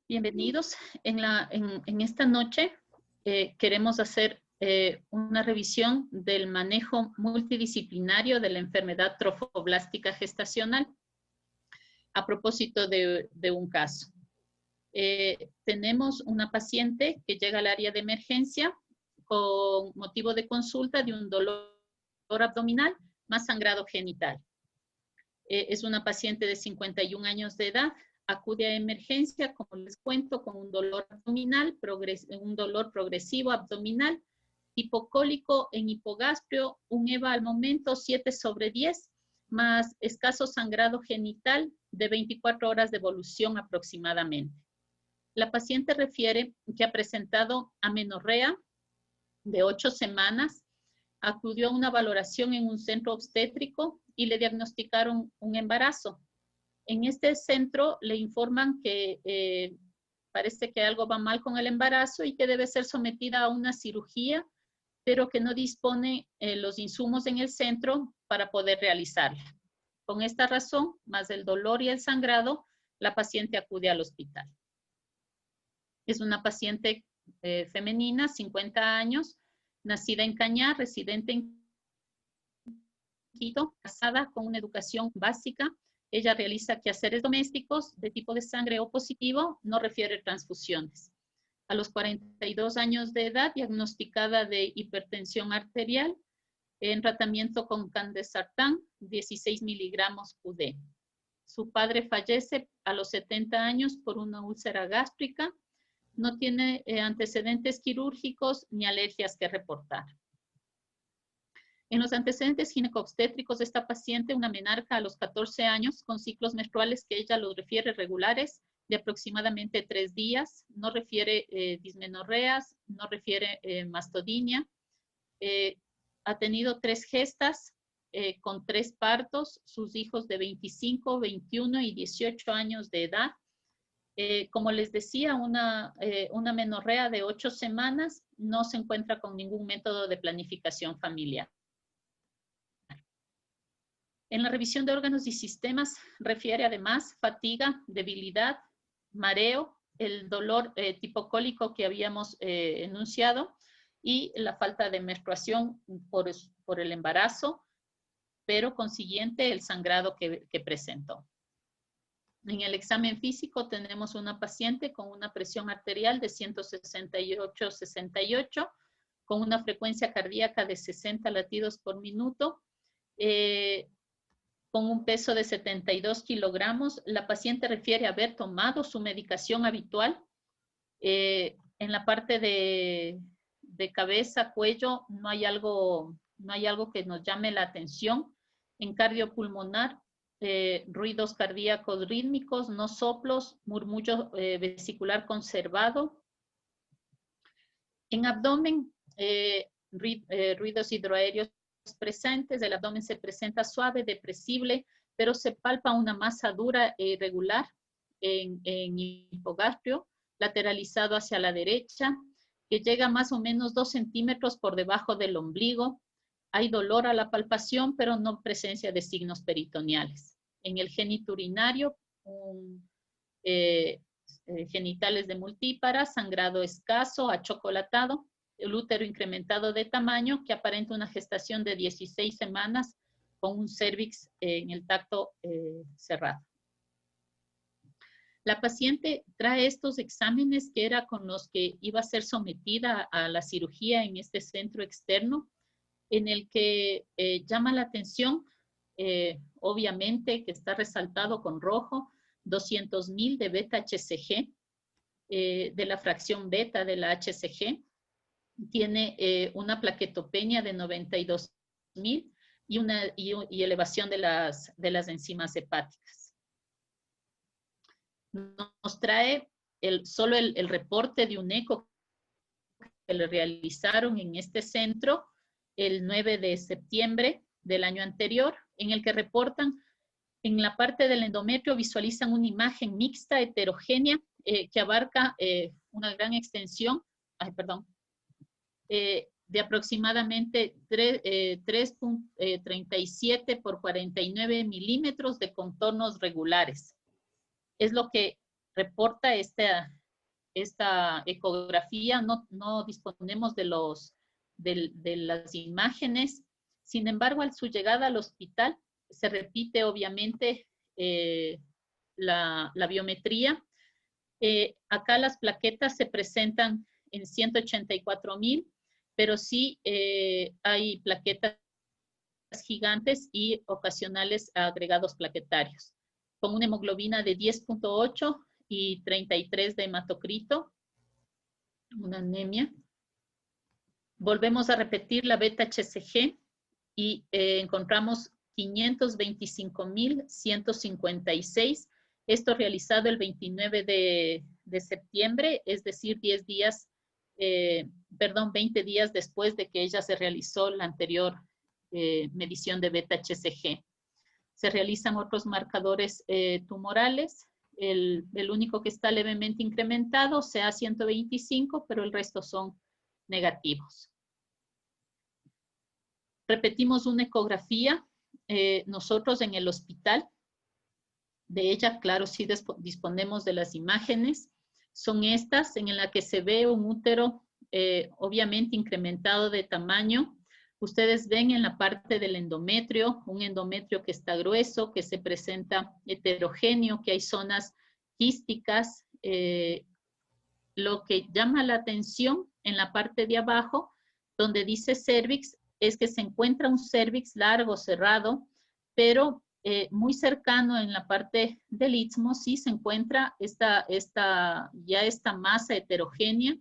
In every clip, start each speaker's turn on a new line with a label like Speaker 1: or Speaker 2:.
Speaker 1: Bienvenidos. En esta noche queremos hacer una revisión del manejo multidisciplinario de la enfermedad trofoblástica gestacional a propósito de un caso. Tenemos una paciente que llega al área de emergencia con motivo de consulta de un dolor abdominal más sangrado genital. Es una paciente de 51 años de edad. Acude a emergencia, como les cuento, con un dolor abdominal, un dolor progresivo abdominal, hipocólico en hipogastrio, un EVA al momento 7/10, más escaso sangrado genital de 24 horas de evolución aproximadamente. La paciente refiere que ha presentado amenorrea de 8 semanas, acudió a una valoración en un centro obstétrico y le diagnosticaron un embarazo. En este centro le informan que parece que algo va mal con el embarazo y que debe ser sometida a una cirugía, pero que no dispone los insumos en el centro para poder realizarla. Con esta razón, más el dolor y el sangrado, la paciente acude al hospital. Es una paciente femenina, 50 años, nacida en Cañar, residente en Quito, casada con una educación básica. Ella realiza quehaceres domésticos de tipo de sangre O positivo, no refiere transfusiones. A los 42 años de edad, diagnosticada de hipertensión arterial, en tratamiento con candesartán, 16 miligramos QD. Su padre fallece a los 70 años por una úlcera gástrica. No tiene antecedentes quirúrgicos ni alergias que reportar. En los antecedentes ginecobstétricos de esta paciente, una menarca a los 14 años con ciclos menstruales que ella los refiere regulares de aproximadamente 3 días, no refiere dismenorreas, no refiere mastodinia. Ha tenido 3 gestas con 3 partos, sus hijos de 25, 21 y 18 años de edad. Como les decía, una menorrea de 8 semanas no se encuentra con ningún método de planificación familiar. En la revisión de órganos y sistemas refiere además fatiga, debilidad, mareo, el dolor tipocólico que habíamos enunciado y la falta de menstruación por el embarazo, pero consiguiente el sangrado que presentó. En el examen físico tenemos una paciente con una presión arterial de 168/68, con una frecuencia cardíaca de 60 latidos por minuto, con un peso de 72 kilogramos. La paciente refiere haber tomado su medicación habitual. En la parte de cabeza, cuello, no hay algo que nos llame la atención. En cardiopulmonar, ruidos cardíacos rítmicos, no soplos, murmullo vesicular conservado. En abdomen, ruidos hidroaéreos presentes, el abdomen se presenta suave, depresible, pero se palpa una masa dura e irregular en hipogastrio, lateralizado hacia la derecha, que llega más o menos 2 centímetros por debajo del ombligo. Hay dolor a la palpación, pero no presencia de signos peritoneales. En el genitourinario, genitales de multípara, sangrado escaso, achocolatado, el útero incrementado de tamaño que aparenta una gestación de 16 semanas con un cérvix en el tacto cerrado. La paciente trae estos exámenes que era con los que iba a ser sometida a la cirugía en este centro externo, en el que llama la atención, obviamente que está resaltado con rojo, 200.000 de beta-HCG, de la fracción beta de la HCG. Tiene una plaquetopenia de 92.000 y elevación de las enzimas hepáticas. Nos trae solo el reporte de un eco que le realizaron en este centro el 9 de septiembre del año anterior, en el que reportan en la parte del endometrio, visualizan una imagen mixta heterogénea que abarca una gran extensión, de aproximadamente 3.37 por 49 milímetros de contornos regulares. Es lo que reporta esta ecografía. No disponemos de las imágenes. Sin embargo, al su llegada al hospital, se repite obviamente la biometría. Acá las plaquetas se presentan en 184,000, pero sí hay plaquetas gigantes y ocasionales agregados plaquetarios, con una hemoglobina de 10.8 y 33 de hematocrito, una anemia. Volvemos a repetir la beta-HCG y encontramos 525,156. Esto realizado el 29 de septiembre, es decir, 20 días después de que ella se realizó la anterior medición de beta-HCG. Se realizan otros marcadores tumorales. El único que está levemente incrementado, CA125, pero el resto son negativos. Repetimos una ecografía. Nosotros en el hospital, de ella, claro, sí disponemos de las imágenes. Son estas en la que se ve un útero obviamente incrementado de tamaño. Ustedes ven en la parte del endometrio, un endometrio que está grueso, que se presenta heterogéneo, que hay zonas quísticas. Lo que llama la atención en la parte de abajo, donde dice cervix, es que se encuentra un cervix largo, cerrado, pero muy cercano en la parte del istmo sí se encuentra esta masa heterogénea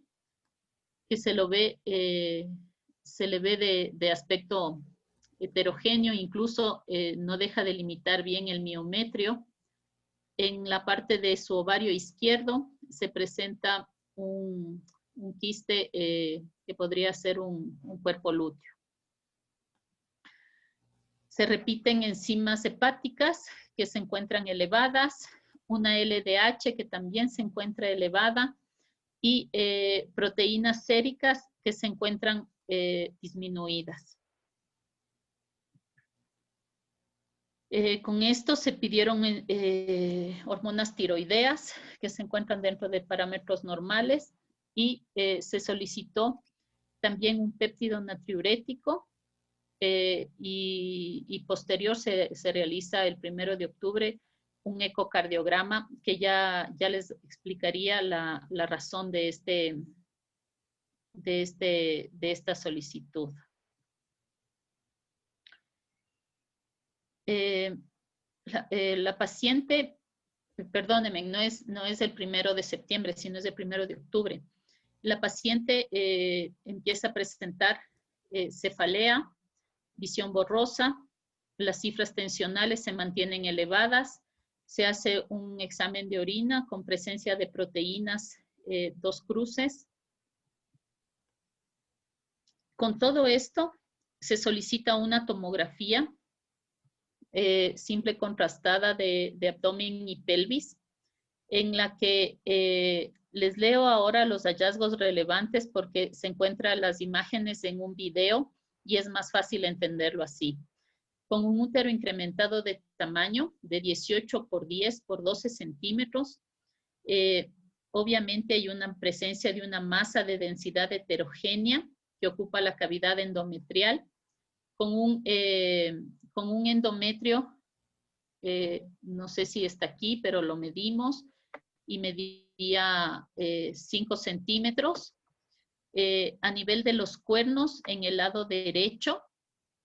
Speaker 1: que se le ve de aspecto heterogéneo, incluso no deja de limitar bien el miometrio. En la parte de su ovario izquierdo se presenta un quiste que podría ser un cuerpo lúteo. Se repiten enzimas hepáticas que se encuentran elevadas, una LDH que también se encuentra elevada y proteínas séricas que se encuentran disminuidas. Con esto se pidieron hormonas tiroideas que se encuentran dentro de parámetros normales y se solicitó también un péptido natriurético y posterior se realiza el 1 de octubre un ecocardiograma que ya les explicaría la razón de esta solicitud. La paciente, perdónenme, no es el 1 de septiembre, sino es el 1 de octubre. La paciente empieza a presentar cefalea, visión borrosa, las cifras tensionales se mantienen elevadas, se hace un examen de orina con presencia de proteínas 2 cruces. Con todo esto, se solicita una tomografía simple contrastada de abdomen y pelvis, en la que les leo ahora los hallazgos relevantes porque se encuentran las imágenes en un video y es más fácil entenderlo así. Con un útero incrementado de tamaño de 18 por 10 por 12 centímetros, obviamente hay una presencia de una masa de densidad heterogénea que ocupa la cavidad endometrial, con un endometrio, no sé si está aquí, pero lo medimos, y medía 5 centímetros. A nivel de los cuernos, en el lado derecho,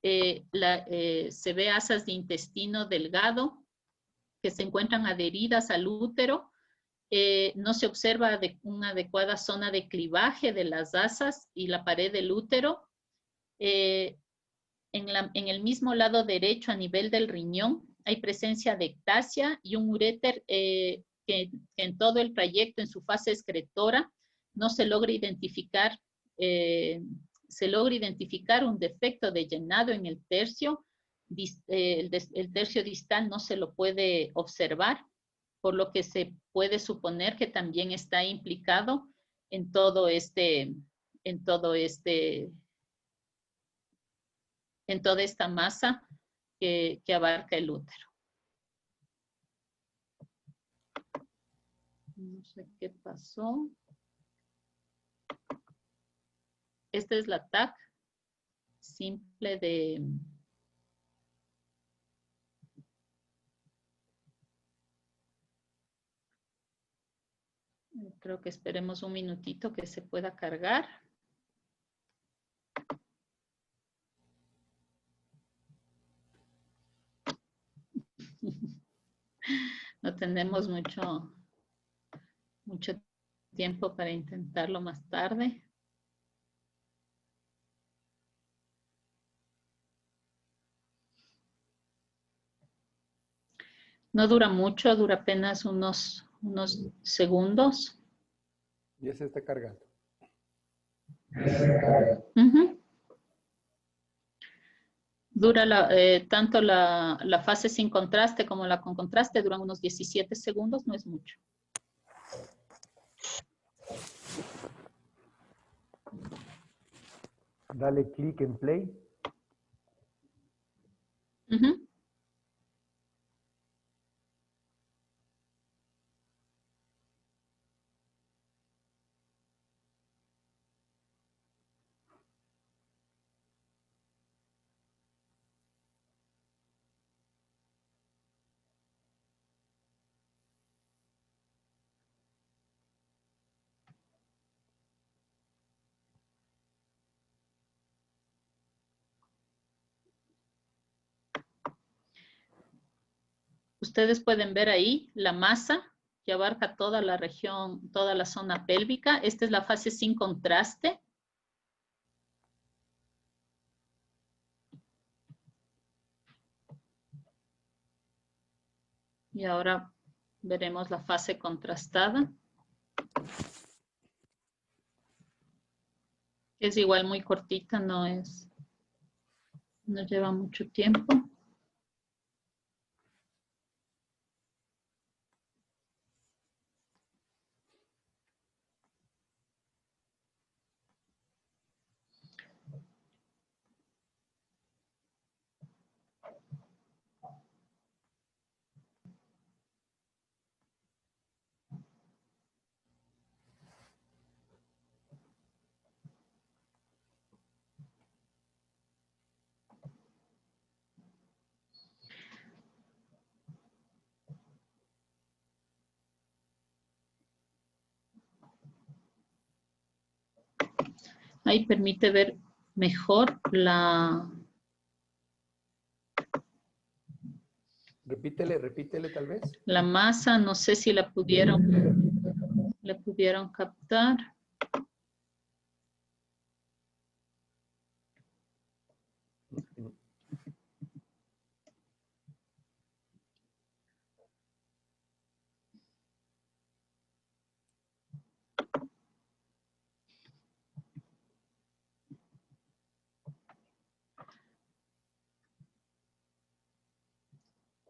Speaker 1: se ve asas de intestino delgado que se encuentran adheridas al útero. No se observa una adecuada zona de clivaje de las asas y la pared del útero. En el mismo lado derecho, a nivel del riñón, hay presencia de ectasia y un uréter que en todo el trayecto, en su fase excretora, no se logra identificar. Se logra identificar un defecto de llenado en el tercio. El tercio distal no se lo puede observar, por lo que se puede suponer que también está implicado en toda esta masa que abarca el útero. No sé qué pasó. Esta es la TAC simple de... Creo que esperemos un minutito que se pueda cargar. No tenemos mucho tiempo para intentarlo más tarde. No dura mucho, dura apenas unos segundos.
Speaker 2: Ya se está cargando.
Speaker 1: Dura tanto la fase sin contraste como la con contraste, duran unos 17 segundos, no es mucho.
Speaker 2: Dale clic en play.
Speaker 1: Ustedes pueden ver ahí la masa que abarca toda la región, toda la zona pélvica. Esta es la fase sin contraste. Y ahora veremos la fase contrastada. Es igual muy cortita, no lleva mucho tiempo. Ahí permite ver mejor
Speaker 2: Repítele tal vez.
Speaker 1: la masa. No sé si la pudieron captar.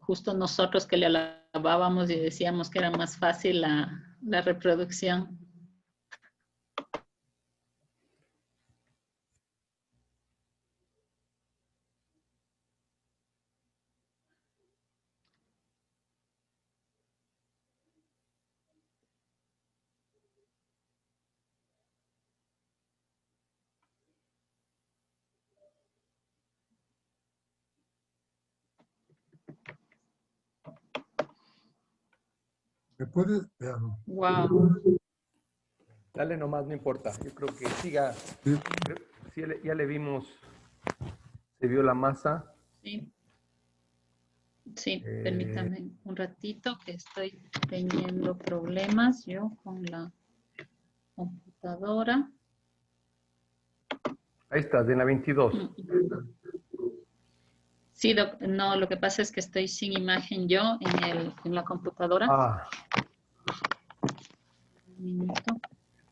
Speaker 1: Justo nosotros que le alabábamos y decíamos que era más fácil la reproducción.
Speaker 3: ¿Me puedes?
Speaker 1: Wow.
Speaker 2: Dale nomás, no importa. Yo creo que siga.
Speaker 3: Sí.
Speaker 2: Sí, ya le vimos. Se vio la masa.
Speaker 1: Sí. Sí, permítame un ratito que estoy teniendo problemas yo con la computadora.
Speaker 2: Ahí estás, en la 22.
Speaker 1: Sí, no, lo que pasa es que estoy sin imagen yo en la computadora.
Speaker 2: Ah.
Speaker 1: Un minuto.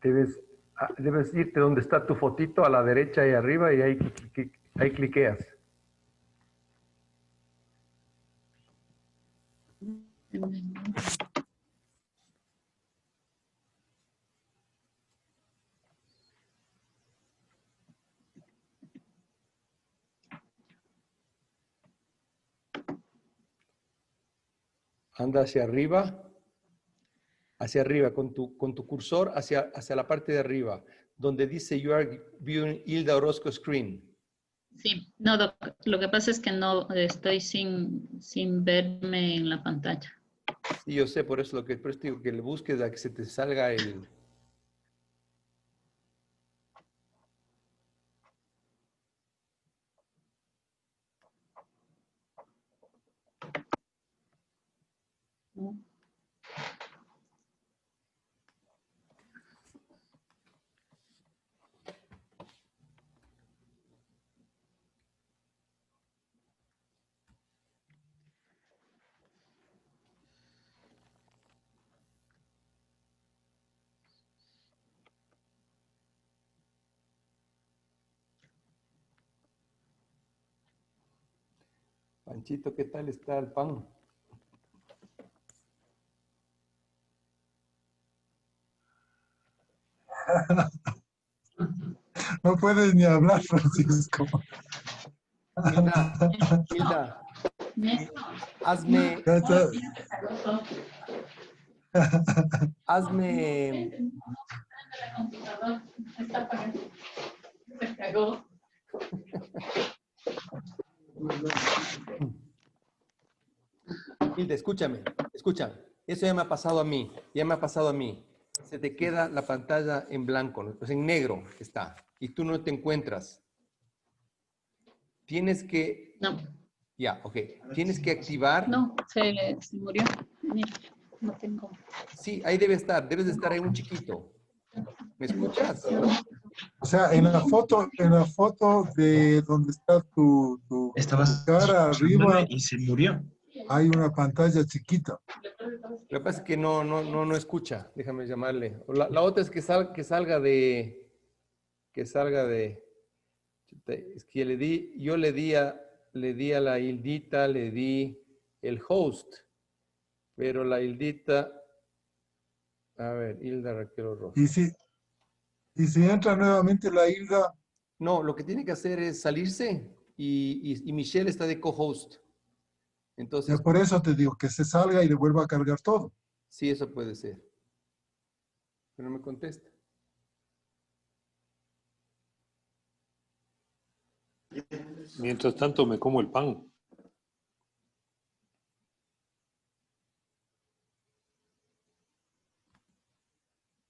Speaker 2: Debes irte donde está tu fotito a la derecha y arriba y ahí cliqueas. Anda hacia arriba. Hacia arriba, con tu cursor hacia la parte de arriba, donde dice You are viewing Hilda Orozco screen.
Speaker 1: Sí, no, Doc, lo que pasa es que no estoy sin verme en la pantalla.
Speaker 2: Sí, yo sé, por eso te digo que le busques a que se te salga el... Panchito, ¿qué tal está el pan?
Speaker 3: No puedes ni hablar, Francisco.
Speaker 2: Hilda,
Speaker 1: Néstor,
Speaker 2: hazme,
Speaker 3: Ya está.
Speaker 2: hazme,
Speaker 1: la computadora está apagada. Se cagó.
Speaker 2: Hilda, escúchame. Eso ya me ha pasado a mí, Se te queda la pantalla en blanco, ¿no? Pues en negro está, y tú no te encuentras. Tienes que,
Speaker 1: No,
Speaker 2: ok, tienes que activar.
Speaker 1: no, se murió. Mira, no tengo.
Speaker 2: Sí, ahí debes de estar ahí un chiquito. ¿Me escuchas?
Speaker 3: O sea, en la foto de donde está tu
Speaker 4: Estabas
Speaker 3: cara arriba,
Speaker 4: y se murió.
Speaker 3: hay una pantalla chiquita.
Speaker 2: Lo que pasa es que no escucha. Déjame llamarle. La otra es que salga de, es que le di a la Hildita, le di el host, pero la Hildita, a ver, Hilda Raquel Rojas.
Speaker 3: Y si entra nuevamente la Hilda,
Speaker 2: No, lo que tiene que hacer es salirse y Michelle está de co-host.
Speaker 3: ya
Speaker 2: Entonces,
Speaker 3: por eso te digo que se salga y le vuelva a cargar todo.
Speaker 2: sí, eso puede ser. Pero no me contesta.
Speaker 5: Mientras tanto me como el pan.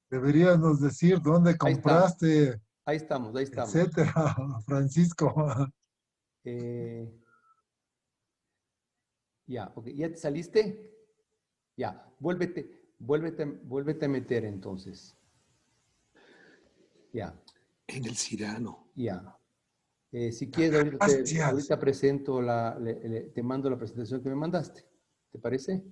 Speaker 3: Deberías decir dónde
Speaker 2: Ahí está.
Speaker 3: compraste,
Speaker 2: Ahí estamos.
Speaker 3: etcétera, Francisco.
Speaker 2: Ya, ok. ¿Ya te saliste? Ya, vuélvete a meter entonces. Ya,
Speaker 5: En el Cirano.
Speaker 2: ya. Si quieres,
Speaker 3: Gracias.
Speaker 2: ahorita presento te mando la presentación que me mandaste. ¿Te parece?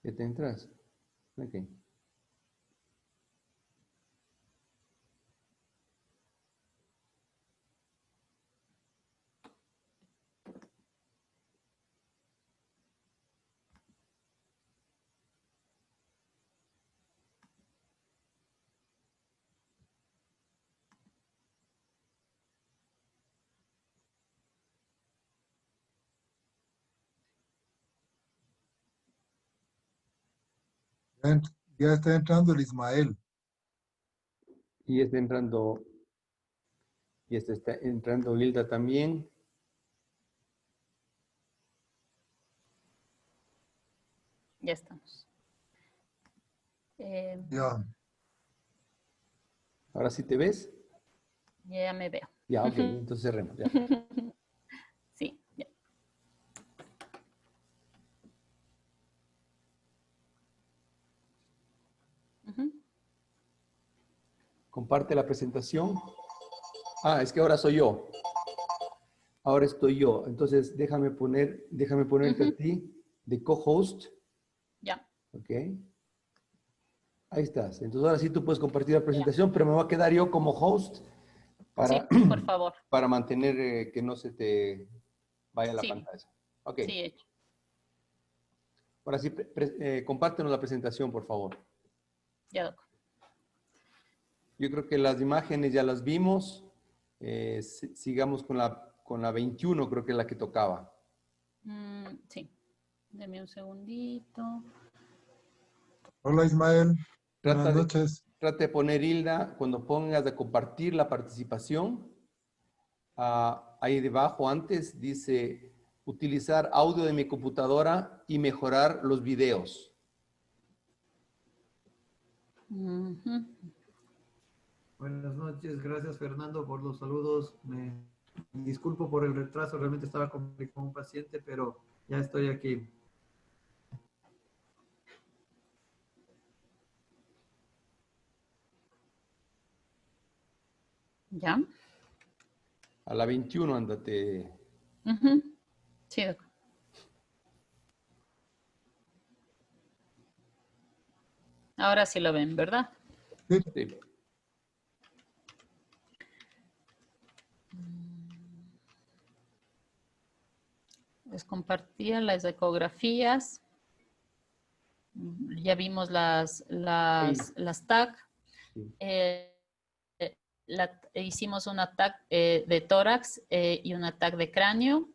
Speaker 2: ¿Ya te entras? Ok.
Speaker 3: Ya está entrando el Ismael.
Speaker 2: Y está entrando Hilda también.
Speaker 1: Ya estamos.
Speaker 3: Ya.
Speaker 2: ¿Ahora sí te ves?
Speaker 1: Ya me veo.
Speaker 2: Ya, ok. Entonces cerremos. Ya.
Speaker 1: Sí, ya.
Speaker 2: Comparte la presentación. Ah, es que ahora soy yo. Ahora estoy yo. Entonces, déjame ponerte a ti de co-host.
Speaker 1: Ya.
Speaker 2: Ok. Ahí estás. Entonces, ahora sí tú puedes compartir la presentación, pero me voy a quedar yo como host
Speaker 1: Sí, por favor.
Speaker 2: para mantener que no se te vaya la
Speaker 1: Sí.
Speaker 2: pantalla. Ok.
Speaker 1: Sí, hecho.
Speaker 2: Ahora sí, compártenos la presentación, por favor.
Speaker 1: Ya, Doc.
Speaker 2: Yo creo que las imágenes ya las vimos. Sigamos con la 21, creo que es la que tocaba.
Speaker 1: Sí. Deme un segundito.
Speaker 3: Hola Ismael,
Speaker 2: Trata
Speaker 3: buenas
Speaker 2: de,
Speaker 3: noches.
Speaker 2: trata de poner, Hilda, cuando pongas de compartir la participación, ahí debajo antes dice utilizar audio de mi computadora y mejorar los videos.
Speaker 1: Ujú.
Speaker 4: Buenas noches, gracias Fernando por los saludos. Me disculpo por el retraso, realmente estaba con un paciente, pero ya estoy aquí.
Speaker 1: ¿Ya?
Speaker 2: A la 21, ándate.
Speaker 1: Ujú. Sí, doctor. Ahora sí lo ven, ¿verdad?
Speaker 3: Sí,
Speaker 2: Sí.
Speaker 1: Les compartía las ecografías. Ya vimos las TAC.
Speaker 2: Sí.
Speaker 1: Hicimos una TAC de tórax y una TAC de cráneo.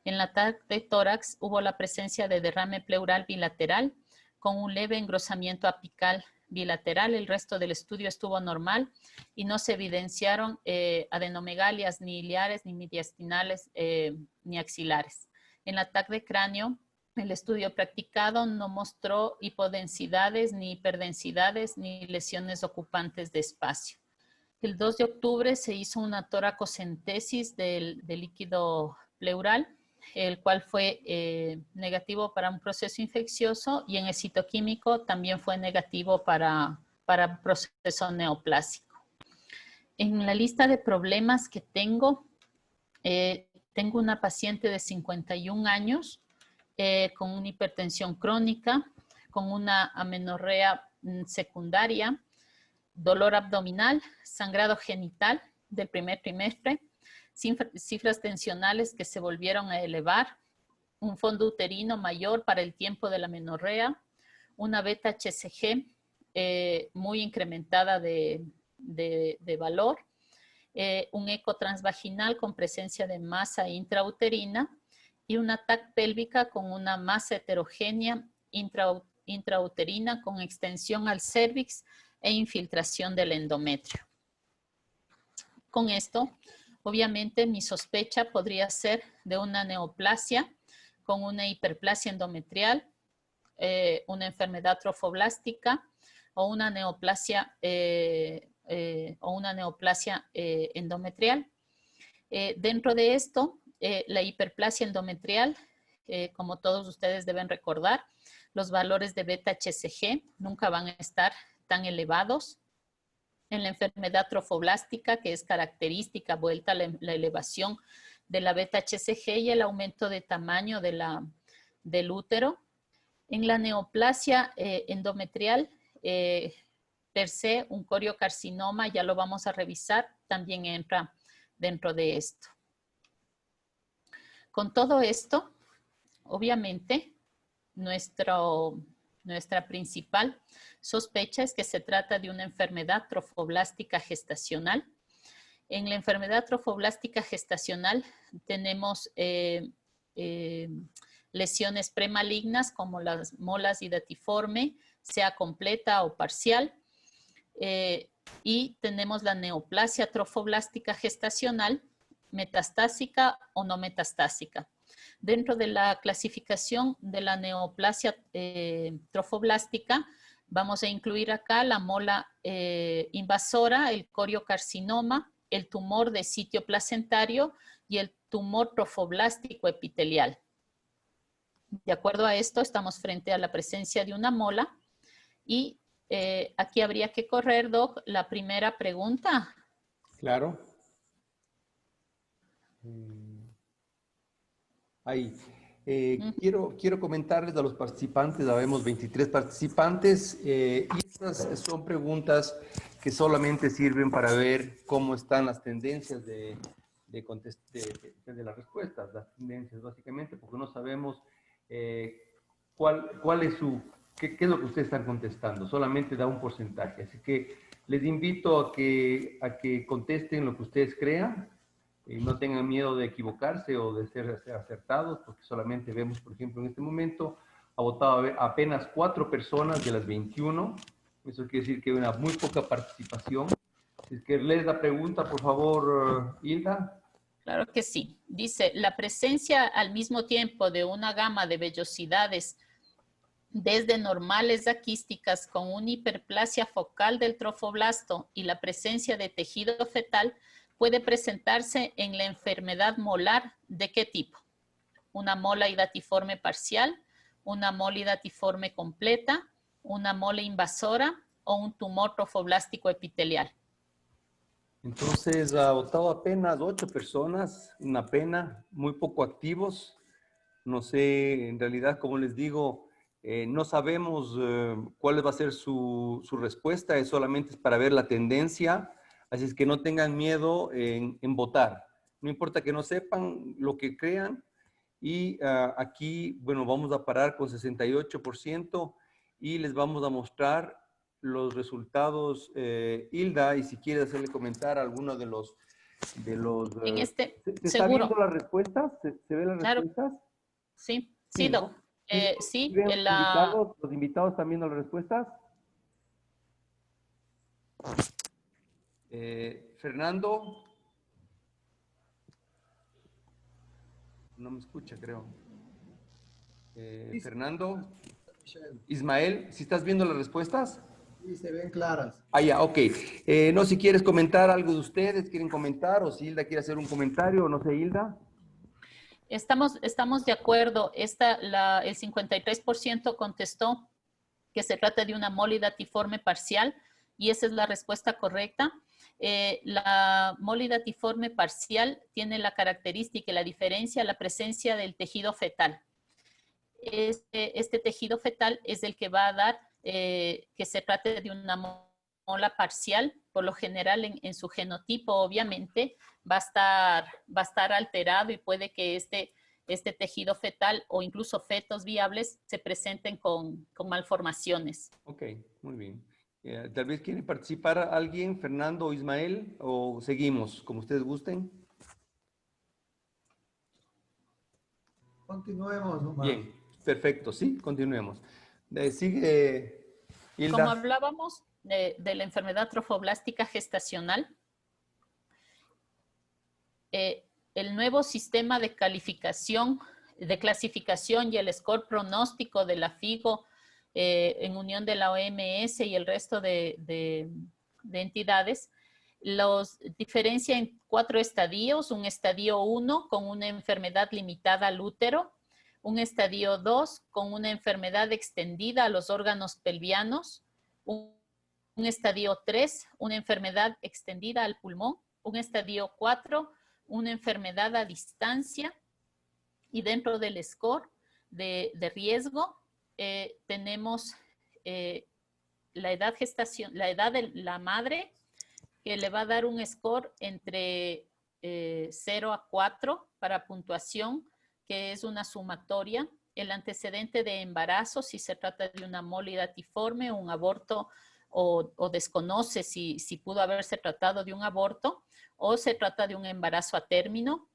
Speaker 1: En la TAC de tórax hubo la presencia de derrame pleural bilateral con un leve engrosamiento apical bilateral. El resto del estudio estuvo normal y no se evidenciaron adenomegalias ni iliares, ni mediastinales, ni axilares. En la TAC de cráneo, el estudio practicado no mostró hipodensidades, ni hiperdensidades, ni lesiones ocupantes de espacio. El 2 de octubre se hizo una toracocentesis del líquido pleural, el cual fue negativo para un proceso infeccioso, y en el citoquímico también fue negativo para proceso neoplásico. En la lista de problemas que tengo una paciente de 51 años con una hipertensión crónica, con una amenorrea secundaria, dolor abdominal, sangrado genital del primer trimestre, cifras tensionales que se volvieron a elevar, un fondo uterino mayor para el tiempo de la amenorrea, una beta-HCG muy incrementada de valor, un eco transvaginal con presencia de masa intrauterina y una TAC pélvica con una masa heterogénea intrauterina con extensión al cérvix e infiltración del endometrio. Con esto, obviamente, mi sospecha podría ser de una neoplasia con una hiperplasia endometrial, una enfermedad trofoblástica o una neoplasia endometrial. Dentro de esto, la hiperplasia endometrial, como todos ustedes deben recordar, los valores de beta-HCG nunca van a estar tan elevados. En la enfermedad trofoblástica, que es característica, vuelta la elevación de la beta-HCG y el aumento de tamaño del útero. En la neoplasia endometrial, per se, un coriocarcinoma, ya lo vamos a revisar, también entra dentro de esto. Con todo esto, obviamente, nuestra principal sospecha es que se trata de una enfermedad trofoblástica gestacional. En la enfermedad trofoblástica gestacional tenemos lesiones premalignas como las molas hidatiforme, sea completa o parcial, y tenemos la neoplasia trofoblástica gestacional, metastásica o no metastásica. Dentro de la clasificación de la neoplasia trofoblástica, vamos a incluir acá la mola invasora, el coriocarcinoma, el tumor de sitio placentario y el tumor trofoblástico epitelial. De acuerdo a esto, estamos frente a la presencia de una mola y aquí habría que correr, Doc, la primera pregunta.
Speaker 2: Claro. Ahí. Quiero comentarles a los participantes, habemos 23 participantes, y estas son preguntas que solamente sirven para ver cómo están las tendencias de las respuestas, las tendencias básicamente, porque no sabemos cuál es qué es lo que ustedes están contestando, solamente da un porcentaje. Así que les invito a que contesten lo que ustedes crean. no tengan miedo de equivocarse o de ser acertados, porque solamente vemos, por ejemplo, en este momento, ha votado apenas 4 personas de las 21. Eso quiere decir que hay una muy poca participación. Si es que lees la pregunta, por favor, Hilda.
Speaker 1: Claro que sí. Dice, la presencia al mismo tiempo de una gama de vellosidades desde normales aquísticas con una hiperplasia focal del trofoblasto y la presencia de tejido fetal puede presentarse en la enfermedad molar ¿de qué tipo? Una mola hidatiforme parcial, una mola hidatiforme completa, una mola invasora o un tumor trofoblástico epitelial.
Speaker 2: Entonces, ha votado apenas 8 personas, una pena, muy poco activos. No sé, en realidad, como les digo, no sabemos cuál va a ser su respuesta, es solamente para ver la tendencia, así es que no tengan miedo en votar. No importa que no sepan lo que crean, y aquí, bueno, vamos a parar con 68% y les vamos a mostrar los resultados. Hilda, y si quieres hacerle comentar a alguno de los...
Speaker 1: En este,
Speaker 2: ¿Se está
Speaker 1: seguro.
Speaker 2: viendo las respuestas? ¿Se ven las
Speaker 1: Claro.
Speaker 2: respuestas?
Speaker 1: Sí,
Speaker 2: Sí,
Speaker 1: sí, Doc.
Speaker 2: ¿no? ¿Sí,
Speaker 1: Sí,
Speaker 2: ven los invitados están viendo las respuestas? Fernando. No me escucha, creo. Fernando. Ismael, ¿si estás viendo las respuestas?
Speaker 4: Sí, se ven claras.
Speaker 2: Ah, ya, ok. No, si quieres comentar algo de ustedes, quieren comentar, o si Hilda quiere hacer un comentario, no sé, Hilda.
Speaker 1: Estamos de acuerdo. El 53% contestó que se trata de una molidatiforme parcial y esa es la respuesta correcta. La molidatiforme parcial tiene la característica y la diferencia, la presencia del tejido fetal. Este tejido fetal es el que va a dar que se trate de una mola parcial. Por lo general en su genotipo obviamente va a estar alterado y puede que este tejido fetal o incluso fetos viables se presenten con malformaciones.
Speaker 2: Ok, muy bien. Tal vez quiere participar alguien, Fernando o Ismael, o seguimos, como ustedes gusten.
Speaker 4: Continuemos, Omar.
Speaker 2: Bien, perfecto, sí, continuemos. Sigue Hilda.
Speaker 1: Como hablábamos de la enfermedad trofoblástica gestacional, el nuevo sistema de clasificación y el score pronóstico de la FIGO en unión de la OMS y el resto de entidades, los diferencia en 4 estadios: un estadio 1 con una enfermedad limitada al útero, un estadio 2 con una enfermedad extendida a los órganos pelvianos, un estadio 3, una enfermedad extendida al pulmón, un estadio 4, una enfermedad a distancia, y dentro del score de riesgo tenemos la edad de la madre, que le va a dar un score entre 0 a 4 para puntuación, que es una sumatoria. El antecedente de embarazo, si se trata de una molidatiforme, un aborto, o desconoce si pudo haberse tratado de un aborto, o se trata de un embarazo a término.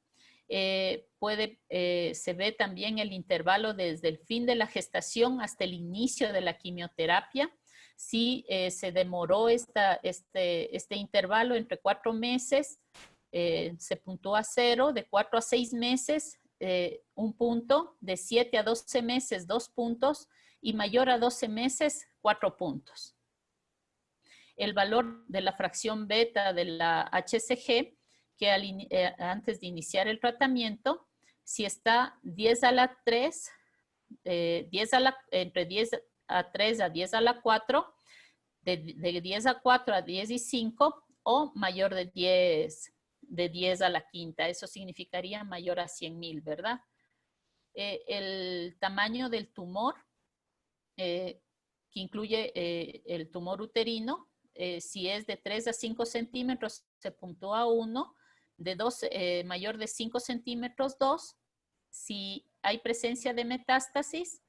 Speaker 1: Se ve también el intervalo desde el fin de la gestación hasta el inicio de la quimioterapia. Si se demoró este intervalo entre 4 meses, se puntúa 0, de 4 a 6 meses, 1 punto, de 7 a 12 meses, 2 puntos, y mayor a 12 meses, 4 puntos. El valor de la fracción beta de la HCG, que antes de iniciar el tratamiento, si está 10 a la 3, entre 10 a 3 a 10 a la 4, de 10 a 4 a 10 y 5, o mayor de 10 a la quinta. Eso significaría mayor a 100,000, ¿verdad? El tamaño del tumor, que incluye el tumor uterino, si es de 3 a 5 centímetros, se puntúa 1, mayor de 5 centímetros, 2. Si hay presencia de metástasis,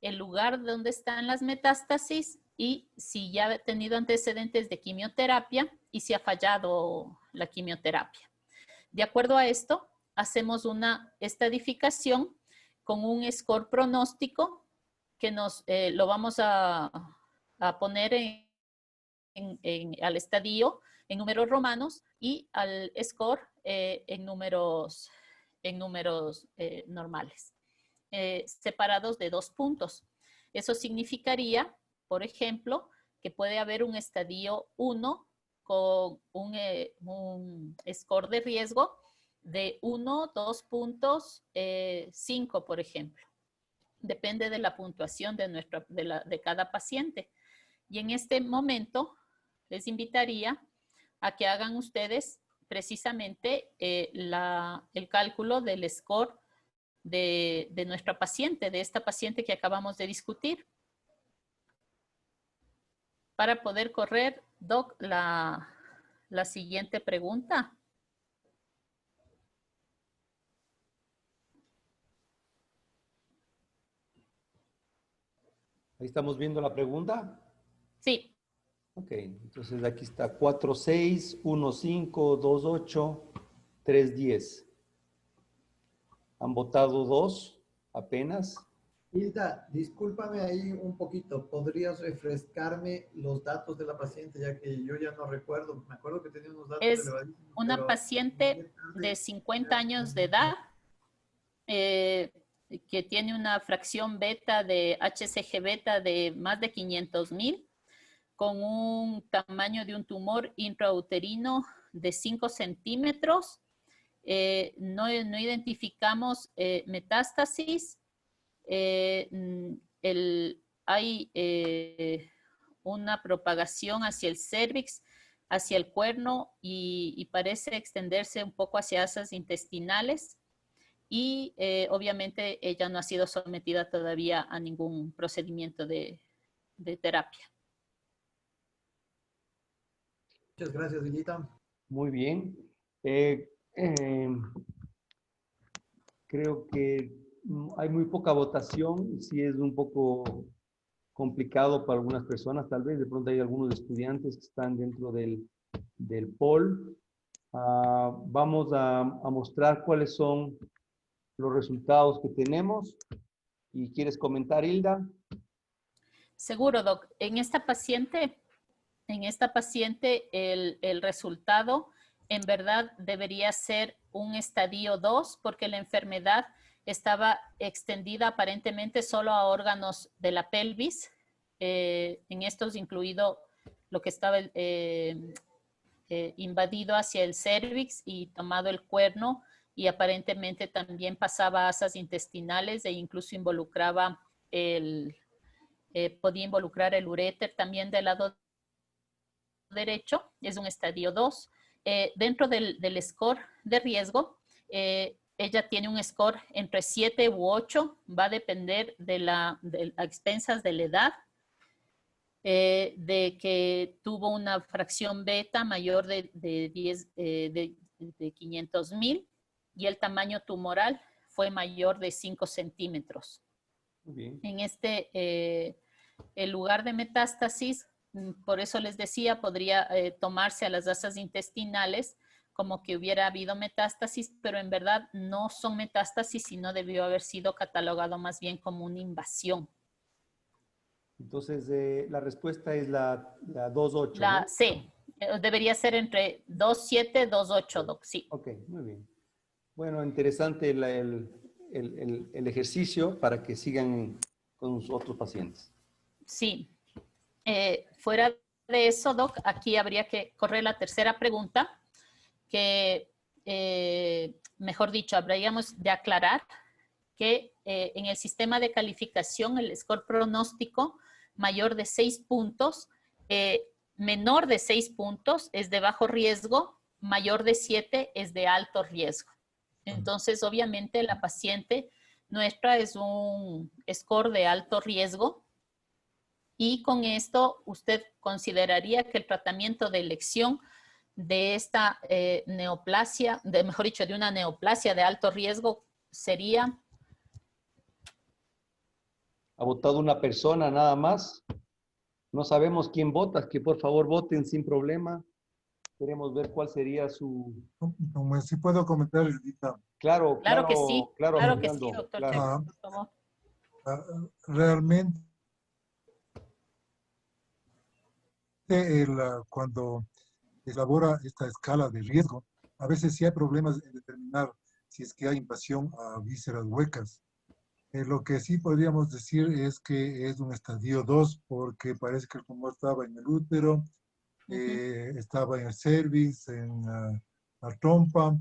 Speaker 1: el lugar donde están las metástasis, y si ya ha tenido antecedentes de quimioterapia y si ha fallado la quimioterapia. De acuerdo a esto, hacemos una estadificación con un score pronóstico que lo vamos a poner al estadio en números romanos y al score en números normales, separados de 2 puntos. Eso significaría, por ejemplo, que puede haber un estadio 1 con un score de riesgo de 1, 2 puntos, 5, por ejemplo. Depende de la puntuación de cada paciente. Y en este momento les invitaría a que hagan ustedes precisamente el cálculo del score de nuestra paciente, de esta paciente que acabamos de discutir, para poder correr, Doc, la siguiente pregunta.
Speaker 2: Ahí estamos viendo la pregunta.
Speaker 1: Sí.
Speaker 2: Ok, entonces aquí está 4-6, 1-5, 2-8, 3-10. Han votado 2 apenas.
Speaker 4: Hilda, discúlpame ahí un poquito. ¿Podrías refrescarme los datos de la paciente? Ya que yo ya no recuerdo. Me acuerdo que tenía unos datos
Speaker 1: Es
Speaker 4: elevadísimos.
Speaker 1: una paciente de 50 años de edad que tiene una fracción beta de HCG beta de más de 500,000, con un tamaño de un tumor intrauterino de 5 centímetros. No identificamos metástasis. Hay una propagación hacia el cérvix, hacia el cuerno y parece extenderse un poco hacia asas intestinales. Y obviamente ella no ha sido sometida todavía a ningún procedimiento de terapia.
Speaker 4: Muchas gracias, Hilda.
Speaker 2: Muy bien. Creo que hay muy poca votación. Sí es un poco complicado para algunas personas. Tal vez de pronto hay algunos estudiantes que están dentro del poll. Vamos a mostrar cuáles son los resultados que tenemos. ¿Y quieres comentar, Hilda?
Speaker 1: Seguro, Doc. En esta paciente el resultado en verdad debería ser un estadio 2 porque la enfermedad estaba extendida aparentemente solo a órganos de la pelvis, en estos incluido lo que estaba invadido hacia el cérvix y tomado el cuerno, y aparentemente también pasaba asas intestinales e incluso involucraba podía involucrar el uréter también del lado derecho. Es un estadio 2. Dentro del score de riesgo, ella tiene un score entre 7 u 8, va a depender a expensas de la edad, de que tuvo una fracción beta mayor de 500,000 y el tamaño tumoral fue mayor de 5 centímetros.
Speaker 2: Muy bien.
Speaker 1: En el lugar de metástasis, por eso les decía, podría tomarse a las asas intestinales como que hubiera habido metástasis, pero en verdad no son metástasis, sino debió haber sido catalogado más bien como una invasión.
Speaker 2: Entonces, la respuesta es la 2-8,
Speaker 1: La
Speaker 2: ¿no?
Speaker 1: C. Debería ser entre 2-7, 2-8, Doc, sí.
Speaker 2: Ok, muy bien. Bueno, interesante el ejercicio para que sigan con sus otros pacientes.
Speaker 1: Sí. Fuera de eso, Doc, aquí habría que correr la tercera pregunta, que, mejor dicho, habríamos de aclarar que en el sistema de calificación, el score pronóstico mayor de 6 puntos, menor de 6 puntos es de bajo riesgo, mayor de 7 es de alto riesgo. Entonces, obviamente, la paciente nuestra es un score de alto riesgo, y con esto usted consideraría que el tratamiento de elección de esta neoplasia, mejor dicho, de una neoplasia de alto riesgo sería...
Speaker 2: Ha votado una persona nada más. No sabemos quién vota, que por favor voten sin problema. Queremos ver cuál sería su...
Speaker 3: Como si puedo comentar, Hildita.
Speaker 2: Claro,
Speaker 1: Claro que sí,
Speaker 2: claro,
Speaker 1: claro que sí,
Speaker 2: Fernando,
Speaker 1: doctor
Speaker 2: claro.
Speaker 1: Checo, por favor.
Speaker 3: Realmente, cuando elabora esta escala de riesgo, a veces sí hay problemas en determinar si es que hay invasión a vísceras huecas. Lo que sí podríamos decir es que es un estadio 2 porque parece que el tumor estaba en el útero, estaba en el cervix, en la trompa,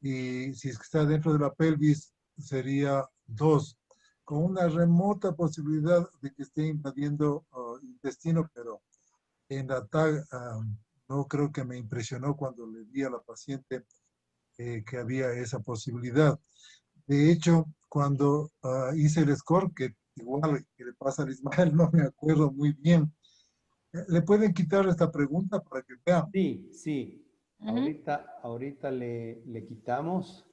Speaker 3: y si es que está dentro de la pelvis sería 2, con una remota posibilidad de que esté invadiendo intestino, pero en la TAG no creo que me impresionó cuando le di a la paciente que había esa posibilidad. De hecho, cuando hice el score, que igual que le pasa a Ismael, no me acuerdo muy bien. ¿Le pueden quitar esta pregunta para que vean?
Speaker 2: Sí, sí.
Speaker 1: Ujú.
Speaker 2: Ahorita le quitamos.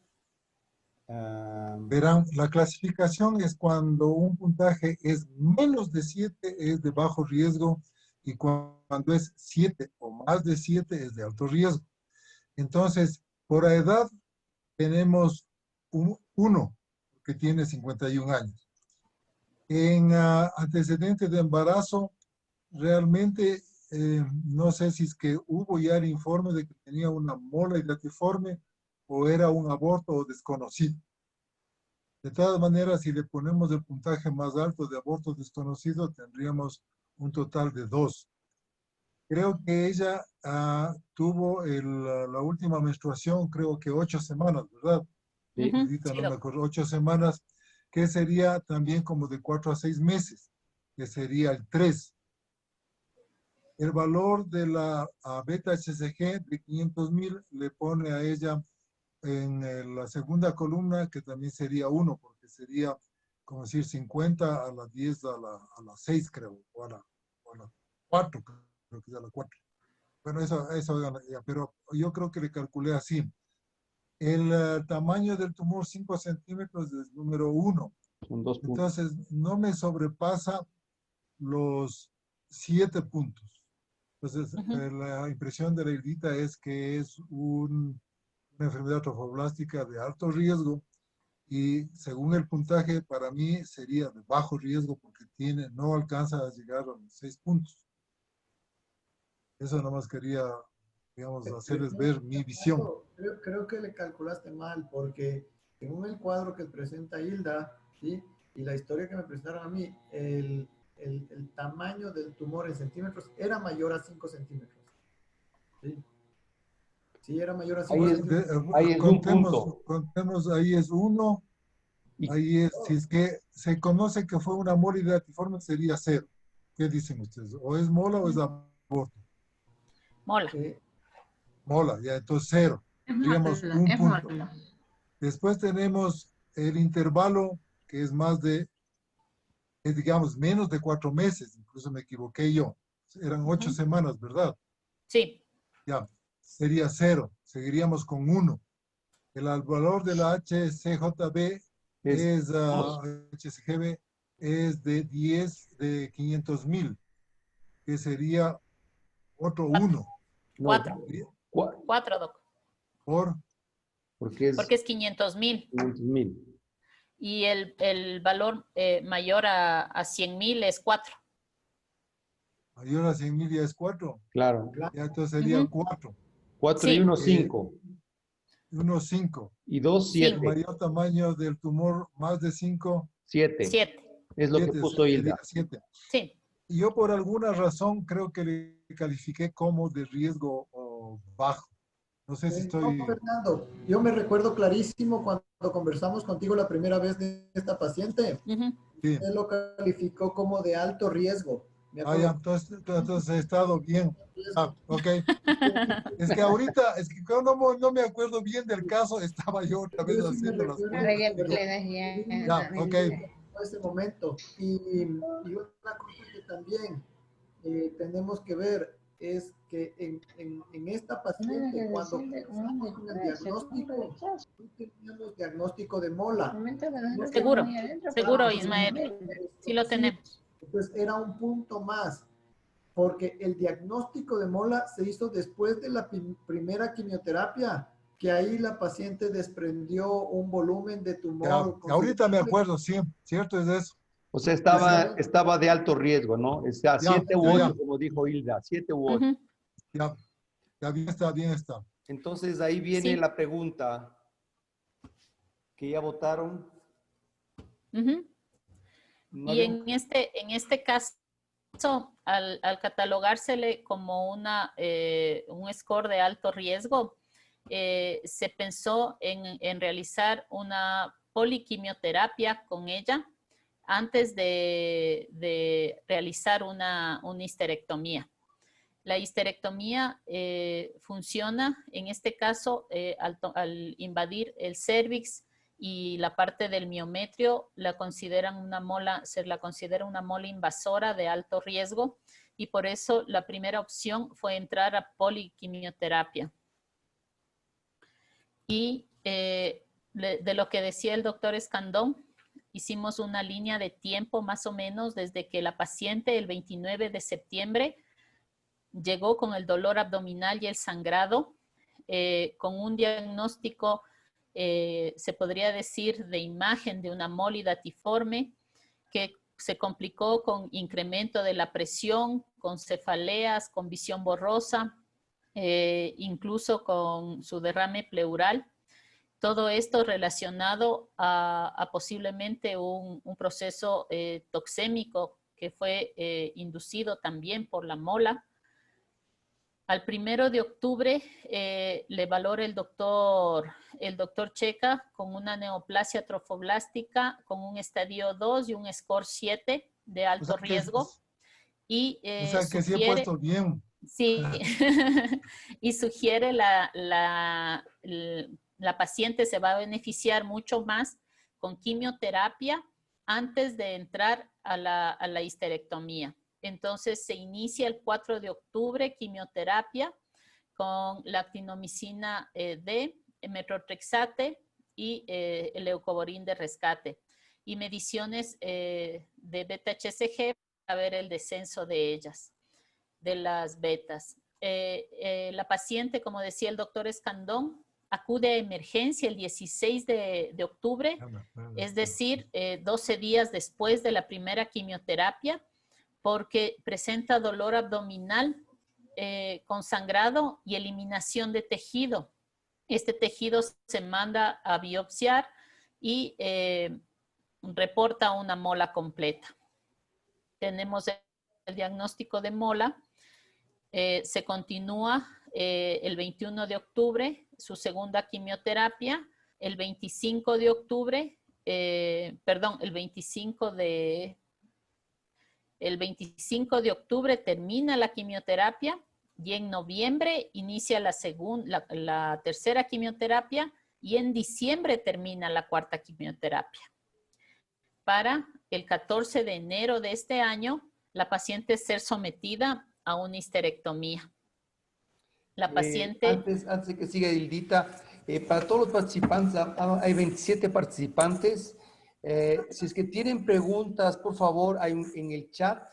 Speaker 3: Verán, la clasificación es cuando un puntaje es menos de 7 es de bajo riesgo y cuando es 7 o más de 7 es de alto riesgo. Entonces, por edad tenemos un 1 que tiene 51 años. En antecedentes de embarazo, realmente no sé si es que hubo ya el informe de que tenía una mola hidatiforme o era un aborto o desconocido. De todas maneras, si le ponemos el puntaje más alto de aborto desconocido, tendríamos un total de 2. Creo que ella tuvo la última menstruación, creo que 8 semanas, ¿verdad?
Speaker 2: Sí.
Speaker 1: Ujú.
Speaker 3: Ahorita
Speaker 1: Sí,
Speaker 3: no me
Speaker 1: doctor.
Speaker 3: acuerdo, 8 semanas, que sería también como de 4 a 6 meses, que sería el 3. El valor de la beta HCG de 500,000 le pone a ella en la segunda columna, que también sería 1, porque sería, como decir, 50 a las 10 a las 6, creo, o a la 4, creo que es a la 4. Bueno, eso ya, pero yo creo que le calculé así. El tamaño del tumor, 5 centímetros, es número 1.
Speaker 2: Son 2 puntos.
Speaker 3: Entonces, no me sobrepasa los 7 puntos. Entonces, la impresión de la Hildita es que es una enfermedad trofoblástica de alto riesgo y según el puntaje, para mí sería de bajo riesgo porque no alcanza a llegar a los 6 puntos. Eso nomás quería, digamos, hacerles ver mi visión.
Speaker 4: Creo que le calculaste mal, porque según el cuadro que presenta Hilda, ¿sí? Y la historia que me presentaron a mí, el tamaño del tumor en centímetros era mayor a 5 centímetros. ¿Sí? Sí, era mayor a 5
Speaker 2: Ahí es,
Speaker 4: centímetros.
Speaker 2: ahí es un punto.
Speaker 3: Contemos, ahí es 1,
Speaker 2: Y-
Speaker 3: ahí es, si es que se conoce que fue una mola hidatiforme, sería 0. ¿Qué dicen ustedes? ¿O es mola o es aborto?
Speaker 1: Mola.
Speaker 3: Mola, ya, entonces 0. Digamos, un punto. Después tenemos el intervalo, que es digamos, menos de 4 meses. Incluso me equivoqué yo. Eran 8 semanas, ¿verdad?
Speaker 1: Sí.
Speaker 3: Ya, sería 0. Seguiríamos con 1. El valor de la HCJB
Speaker 2: Es
Speaker 3: HCGB es de 10 de 500,000, que sería otro 1.
Speaker 2: no,
Speaker 1: 4.
Speaker 2: 4,
Speaker 1: 4, doc.
Speaker 3: Por
Speaker 2: porque es
Speaker 1: Porque es 500,000.
Speaker 2: 500,000.
Speaker 1: Y el valor mayor a 100,000 es 4.
Speaker 3: mayor a 100,000 ya es 4.
Speaker 2: Claro.
Speaker 3: Ya entonces sería
Speaker 1: Ujú.
Speaker 3: 4.
Speaker 2: 4 y
Speaker 1: Sí.
Speaker 2: 1, 5.
Speaker 3: 1, 5.
Speaker 2: Y 2,
Speaker 1: Sí.
Speaker 3: El
Speaker 2: 7.
Speaker 3: mayor tamaño del tumor, más de 5,
Speaker 2: 7.
Speaker 1: 7.
Speaker 2: Es lo que
Speaker 3: 7,
Speaker 2: puso
Speaker 3: sería
Speaker 2: Hilda.
Speaker 3: 7.
Speaker 1: Sí.
Speaker 3: Y yo por alguna razón creo que le califiqué como de riesgo bajo. No sé si
Speaker 4: No,
Speaker 3: estoy...
Speaker 4: Fernando, yo me recuerdo clarísimo cuando conversamos contigo la primera vez de esta paciente.
Speaker 1: Ujú.
Speaker 3: Sí.
Speaker 4: Él lo calificó como de alto riesgo. Me
Speaker 3: Ya,
Speaker 4: acuerdo.
Speaker 3: entonces he estado bien. Ok. Es que ahorita, es que no me acuerdo bien del caso, estaba yo otra vez
Speaker 4: Yo sí me
Speaker 3: haciendo las
Speaker 4: recuerdo,
Speaker 3: cuentas,
Speaker 4: pero
Speaker 3: ya, ok.
Speaker 4: fue ese momento. Y una cosa que también tenemos que ver es que en esta paciente, cuando comenzamos con el diagnóstico, no teníamos diagnóstico de mola.
Speaker 1: Seguro, Ismael. Sí lo tenemos.
Speaker 4: Entonces era un punto más. porque el diagnóstico de mola se hizo después de la primera quimioterapia, que ahí la paciente desprendió un volumen de
Speaker 3: Ya,
Speaker 4: tumor
Speaker 3: ahorita me
Speaker 4: considerable.
Speaker 3: acuerdo, sí, cierto es eso.
Speaker 2: O sea,
Speaker 4: Claro.
Speaker 2: estaba de alto riesgo, ¿no? O sea,
Speaker 3: Ya,
Speaker 2: 7 u
Speaker 3: ya,
Speaker 2: 8,
Speaker 3: ya,
Speaker 2: como dijo Hilda, 7 u 8.
Speaker 1: Ujú,
Speaker 3: ya, ya, bien está, bien está.
Speaker 2: Entonces ahí viene
Speaker 1: sí.
Speaker 2: la pregunta que ya votaron.
Speaker 1: Ujú.
Speaker 2: No
Speaker 1: Y
Speaker 2: había-
Speaker 1: en este caso, al catalogársele como un score de alto riesgo, se pensó en realizar una poliquimioterapia con ella antes de realizar una histerectomía. La histerectomía funciona, en este caso, al invadir el cérvix y la parte del miometrio, se la considera una mola invasora de alto riesgo y por eso la primera opción fue entrar a poliquimioterapia. Y de lo que decía el doctor Escandón, hicimos una línea de tiempo más o menos desde que la paciente el 29 de septiembre llegó con el dolor abdominal y el sangrado, con un diagnóstico, se podría decir, de imagen de una molidatiforme que se complicó con incremento de la presión, con cefaleas, con visión borrosa, incluso con su derrame pleural. Todo esto relacionado a posiblemente un proceso toxémico que fue inducido también por la mola. Al 1 de octubre le valora el doctor Checa con una neoplasia trofoblástica con un estadio 2 y un score 7 de
Speaker 3: O
Speaker 1: alto
Speaker 3: sea que,
Speaker 1: riesgo. Y
Speaker 3: o sea que sí he
Speaker 1: sugiere,
Speaker 3: puesto bien.
Speaker 1: sí, y sugiere la paciente se va a beneficiar mucho más con quimioterapia antes de entrar a la histerectomía. Entonces se inicia el 4 de octubre quimioterapia con la actinomicina D, metrotrexate y el leucovorin de rescate. Y mediciones de beta-HCG para ver el descenso de ellas, de las betas. La paciente, como decía el doctor Escandón, acude a emergencia el 16 de octubre, es decir, 12 días después de la primera quimioterapia, porque presenta dolor abdominal con sangrado y eliminación de tejido. Este tejido se manda a biopsiar y reporta una mola completa. Tenemos el diagnóstico de mola. Se continúa el 21 de octubre su segunda quimioterapia. El 25 de octubre, el 25 de octubre termina la quimioterapia y en noviembre inicia la tercera quimioterapia y en diciembre termina la cuarta quimioterapia. Para el 14 de enero de este año, la paciente ser sometida a una histerectomía. La paciente...
Speaker 2: Antes de que siga Hildita, para todos los participantes, hay 27 participantes. Si es que tienen preguntas, por favor, en el chat,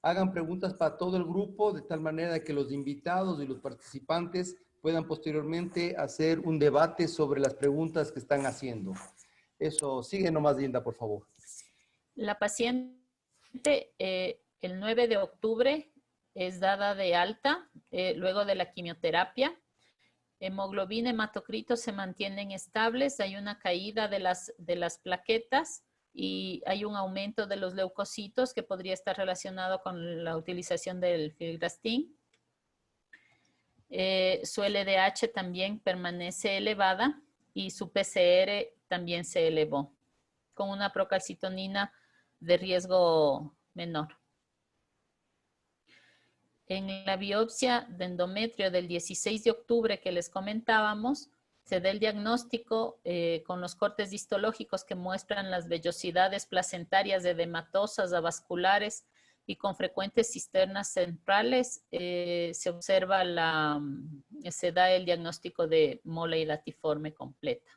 Speaker 2: hagan preguntas para todo el grupo, de tal manera que los invitados y los participantes puedan posteriormente hacer un debate sobre las preguntas que están haciendo. Eso, sigue nomás, Hilda, por favor.
Speaker 1: La paciente el 9 de octubre es dada de alta luego de la quimioterapia. Hemoglobina, hematocritos se mantienen estables, hay una caída de las plaquetas y hay un aumento de los leucocitos que podría estar relacionado con la utilización del filgrastim. Su LDH también permanece elevada y su PCR también se elevó, con una procalcitonina de riesgo menor. En la biopsia de endometrio del 16 de octubre que les comentábamos, se da el diagnóstico con los cortes histológicos que muestran las vellosidades placentarias edematosas, avasculares y con frecuentes cisternas centrales. Se observa se da el diagnóstico de mola hilatiforme completa.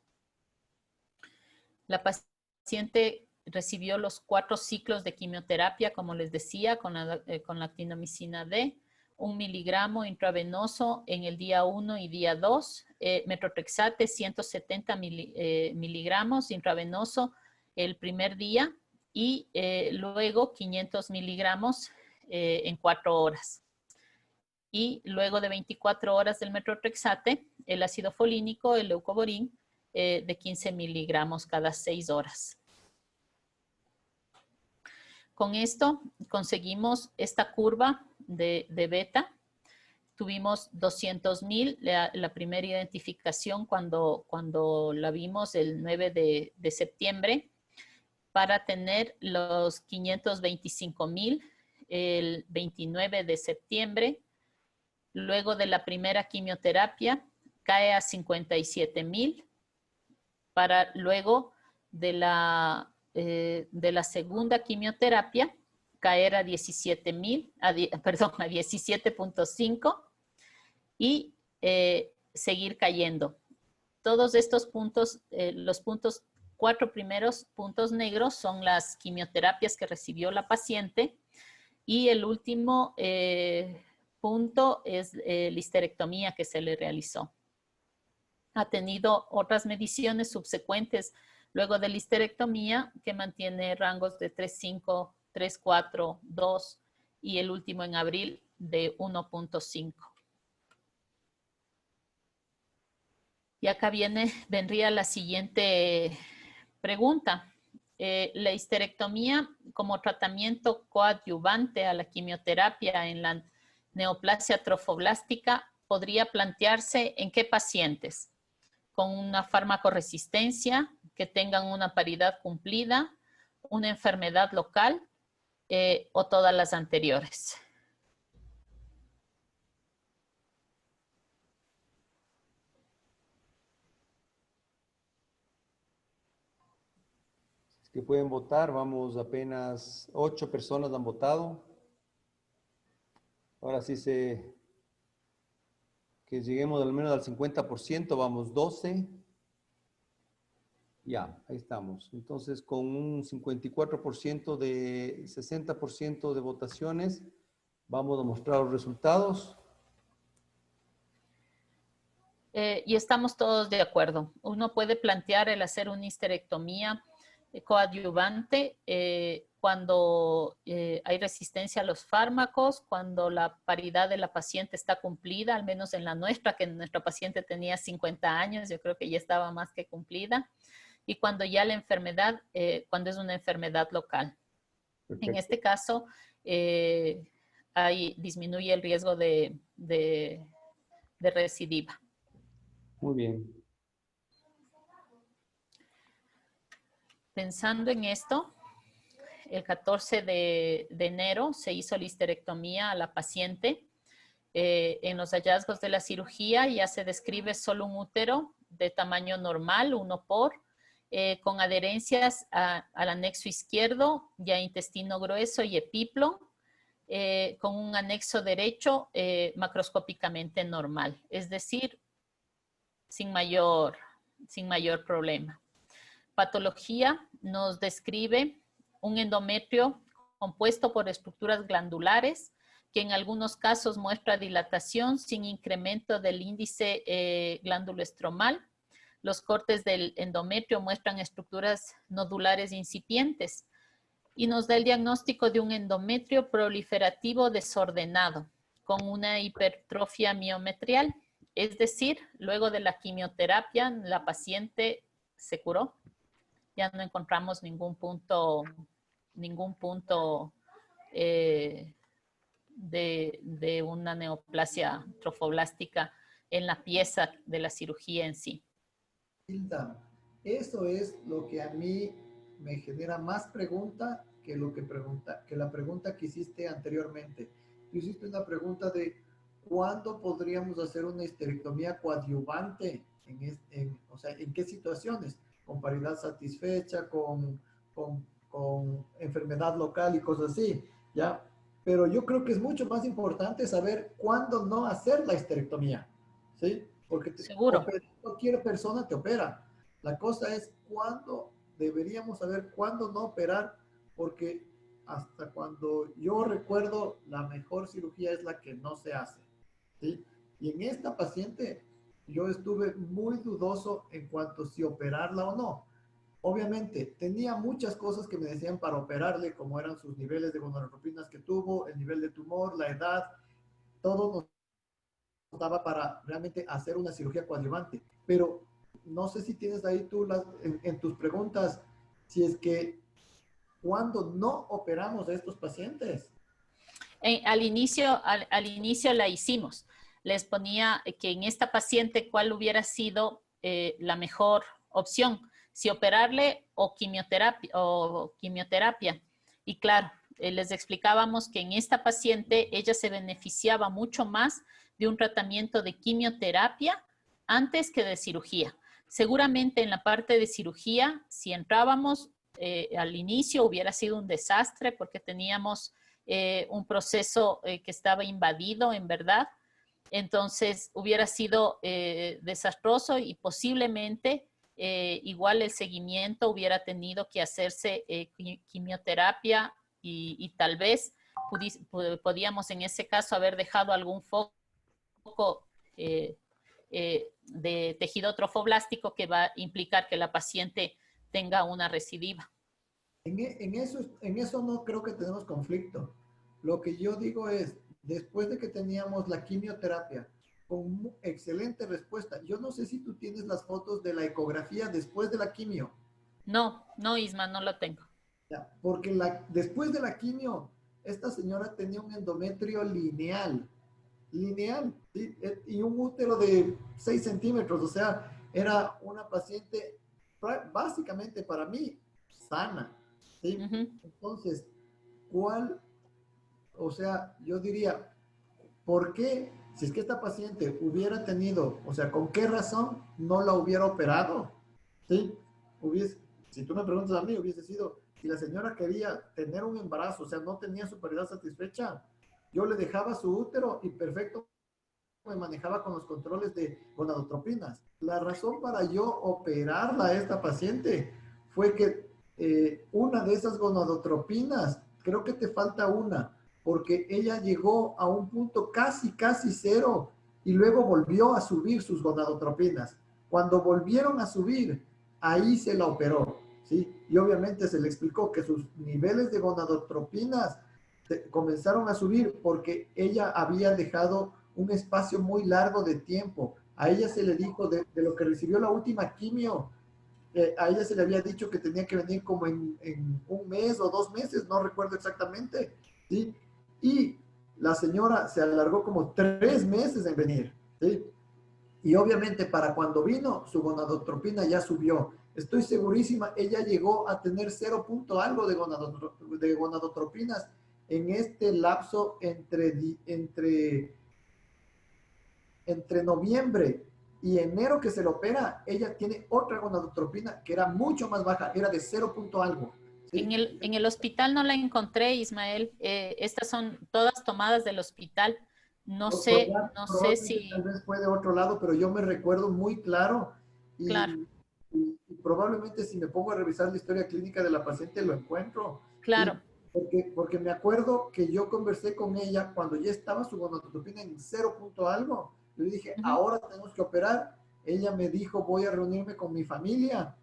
Speaker 1: La paciente recibió los 4 ciclos de quimioterapia, como les decía, con la actinomicina D, 1 miligramo intravenoso en el día 1 y día 2, metotrexate 170 miligramos intravenoso el primer día y luego 500 miligramos en 4 horas. Y luego de 24 horas del metotrexate, el ácido folínico, el leucovorin, de 15 miligramos cada 6 horas. Con esto conseguimos esta curva de beta. Tuvimos 200,000, la primera identificación cuando la vimos el 9 de septiembre, para tener los 525,000 el 29 de septiembre. Luego de la primera quimioterapia cae a 57,000, para luego de la segunda quimioterapia caer a 17,000, perdón, a 17.5 y seguir cayendo. Todos estos puntos, los 4 primeros puntos negros son las quimioterapias que recibió la paciente, y el último punto es la histerectomía que se le realizó. Ha tenido otras mediciones subsecuentes luego de la histerectomía que mantiene rangos de 3.5, 3.4, 2 y el último en abril de 1.5. Y acá vendría la siguiente pregunta. La histerectomía como tratamiento coadyuvante a la quimioterapia en la neoplasia trofoblástica podría plantearse ¿en qué pacientes? Con una farmacoresistencia, que tengan una paridad cumplida, una enfermedad local o todas las anteriores.
Speaker 2: Que pueden votar, vamos, apenas 8 personas han votado. Ahora sí que lleguemos al menos al 50%, vamos 12. Ya, ahí estamos. Entonces, con un 54% de 60% de votaciones, vamos a mostrar los resultados.
Speaker 1: Y estamos todos de acuerdo. Uno puede plantear el hacer una histerectomía coadyuvante cuando hay resistencia a los fármacos, cuando la paridad de la paciente está cumplida, al menos en la nuestra, que nuestra paciente tenía 50 años, yo creo que ya estaba más que cumplida, y cuando ya la enfermedad, cuando es una enfermedad local. Perfecto. En este caso, disminuye el riesgo de recidiva.
Speaker 2: Muy bien.
Speaker 1: Pensando en esto, el 14 de enero se hizo la histerectomía a la paciente. En los hallazgos de la cirugía ya se describe solo un útero de tamaño normal, 1 por, con adherencias al anexo izquierdo, ya intestino grueso y epiplo, con un anexo derecho macroscópicamente normal, es decir, sin mayor problema. Patología nos describe un endometrio compuesto por estructuras glandulares que en algunos casos muestra dilatación sin incremento del índice glándulo-estromal. Los cortes del endometrio muestran estructuras nodulares incipientes y nos da el diagnóstico de un endometrio proliferativo desordenado con una hipertrofia miometrial. Es decir, luego de la quimioterapia, la paciente se curó. Ya no encontramos ningún punto de una neoplasia trofoblástica en la pieza de la cirugía en sí.
Speaker 4: Hilda, eso es lo que a mí me genera más pregunta que la pregunta que hiciste anteriormente. Tú hiciste una pregunta de ¿cuándo podríamos hacer una histerectomía coadyuvante? O sea, ¿en qué situaciones? Con paridad satisfecha, con enfermedad local y cosas así, ¿ya? Pero yo creo que es mucho más importante saber cuándo no hacer la histerectomía, ¿sí? Porque
Speaker 1: seguro,
Speaker 4: cualquier persona te opera. La cosa es cuándo deberíamos saber cuándo no operar, porque hasta cuando yo recuerdo, la mejor cirugía es la que no se hace, ¿sí? Y en esta paciente yo estuve muy dudoso en cuanto a si operarla o no. Obviamente, tenía muchas cosas que me decían para operarle, como eran sus niveles de gonadotropinas que tuvo, el nivel de tumor, la edad, todo nos daba para realmente hacer una cirugía coadyuvante. Pero no sé si tienes ahí tú en tus preguntas, si es que cuando no operamos a estos pacientes.
Speaker 1: Al inicio la hicimos. Les ponía que en esta paciente cuál hubiera sido la mejor opción, si operarle o quimioterapia. Y claro, les explicábamos que en esta paciente ella se beneficiaba mucho más de un tratamiento de quimioterapia antes que de cirugía. Seguramente en la parte de cirugía, si entrábamos al inicio, hubiera sido un desastre porque teníamos un proceso que estaba invadido, en verdad. Entonces, hubiera sido desastroso y posiblemente igual el seguimiento hubiera tenido que hacerse quimioterapia y tal vez podíamos en ese caso haber dejado algún foco de tejido trofoblástico que va a implicar que la paciente tenga una recidiva.
Speaker 4: En eso no creo que tenemos conflicto. Lo que yo digo es, después de que teníamos la quimioterapia, con excelente respuesta, yo no sé si tú tienes las fotos de la ecografía después de la quimio.
Speaker 1: No, Isma, no lo tengo.
Speaker 4: Ya, porque después de la quimio, esta señora tenía un endometrio lineal, ¿sí? Y un útero de 6 centímetros, o sea, era una paciente básicamente para mí sana, ¿sí? Entonces, o sea, yo diría, ¿por qué? Si es que esta paciente hubiera tenido, o sea, ¿con qué razón no la hubiera operado? ¿Sí? Si tú me preguntas a mí, hubiese sido, si la señora quería tener un embarazo, o sea, no tenía su paridad satisfecha, yo le dejaba su útero y perfecto me manejaba con los controles de gonadotropinas. La razón para yo operarla a esta paciente fue que una de esas gonadotropinas, creo que te falta una, porque ella llegó a un punto casi cero y luego volvió a subir sus gonadotropinas. Cuando volvieron a subir, ahí se la operó, ¿sí? Y obviamente se le explicó que sus niveles de gonadotropinas comenzaron a subir porque ella había dejado un espacio muy largo de tiempo. A ella se le dijo de lo que recibió la última quimio, a ella se le había dicho que tenía que venir como en un mes o 2 meses, no recuerdo exactamente, ¿sí? Y la señora se alargó como 3 meses en venir, ¿sí? Y obviamente para cuando vino, su gonadotropina ya subió. Estoy segurísima, ella llegó a tener 0 punto algo de gonadotropinas en este lapso entre noviembre y enero que se le opera. Ella tiene otra gonadotropina que era mucho más baja, era de 0 punto algo. ¿Sí?
Speaker 1: En el hospital no la encontré, Ismael. Estas son todas tomadas del hospital. No sé si...
Speaker 4: Tal vez fue de otro lado, pero yo me recuerdo muy claro y,
Speaker 1: Claro,
Speaker 4: y probablemente si me pongo a revisar la historia clínica de la paciente lo encuentro.
Speaker 1: claro.
Speaker 4: Porque me acuerdo que yo conversé con ella cuando ya estaba su gonadotropina en 0 punto algo. Yo dije, ahora tenemos que operar. Ella me dijo, voy a reunirme con mi familia.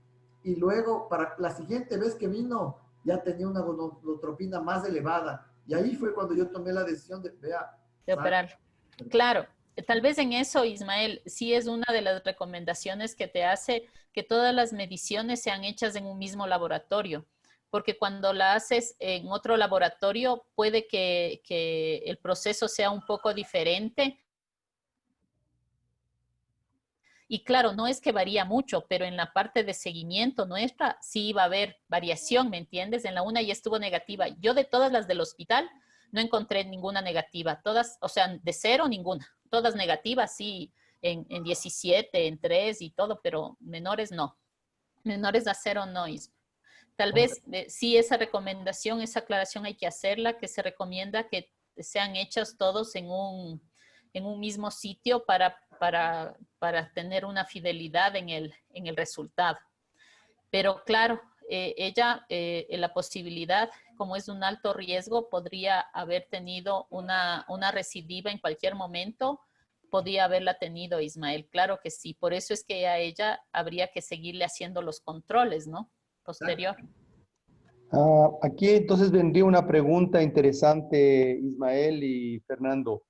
Speaker 4: Y luego, para la siguiente vez que vino, ya tenía una gonadotropina más elevada. Y ahí fue cuando yo tomé la decisión de,
Speaker 1: De operarlo. Claro. Tal vez en eso, Ismael, sí es una de las recomendaciones que te hace que todas las mediciones sean hechas en un mismo laboratorio, porque cuando la haces en otro laboratorio puede que el proceso sea un poco diferente. Y claro, no es que varía mucho, pero en la parte de seguimiento nuestra sí va a haber variación, ¿me entiendes? En la una ya estuvo negativa. Yo de todas las del hospital no encontré ninguna negativa. Todas, o sea, de 0 ninguna. Todas negativas, sí, en 17, en 3 y todo, pero menores no. Menores a 0 no. Tal vez sí esa recomendación, esa aclaración hay que hacerla, que se recomienda que sean hechas todos en un mismo sitio para tener una fidelidad en el resultado. Pero claro, ella, la posibilidad, como es un alto riesgo, podría haber tenido una recidiva en cualquier momento, podría haberla tenido, Ismael, claro que sí. Por eso es que a ella habría que seguirle haciendo los controles, ¿no? Posterior.
Speaker 2: Aquí entonces vendría una pregunta interesante, Ismael y Fernando.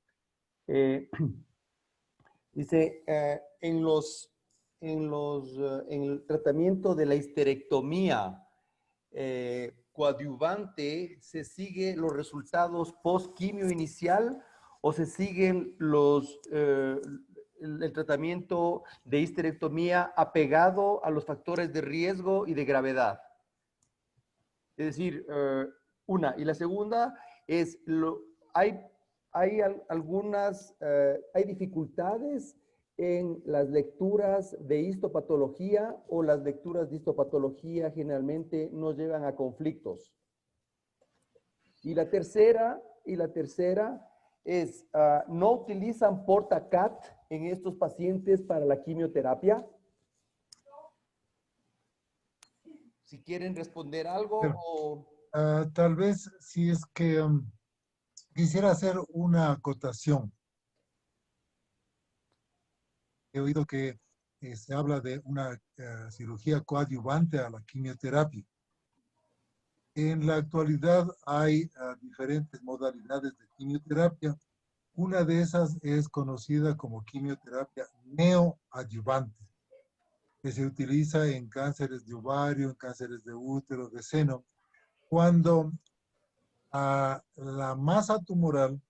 Speaker 2: Dice, en el tratamiento de la histerectomía coadyuvante, ¿se siguen los resultados post-quimio inicial o se siguen el tratamiento de histerectomía apegado a los factores de riesgo y de gravedad? Es decir, una. Y la segunda es, hay dificultades en las lecturas de histopatología o las lecturas de histopatología generalmente no llevan a conflictos. Y la tercera es, ¿no utilizan Portacat en estos pacientes para la quimioterapia? Si quieren responder algo o...
Speaker 3: Tal vez si es que quisiera hacer una acotación. He oído que se habla de una cirugía coadyuvante a la quimioterapia. En la actualidad hay diferentes modalidades de quimioterapia. Una de esas es conocida como quimioterapia neoadyuvante, que se utiliza en cánceres de ovario, en cánceres de útero, de seno, cuando la masa tumoral,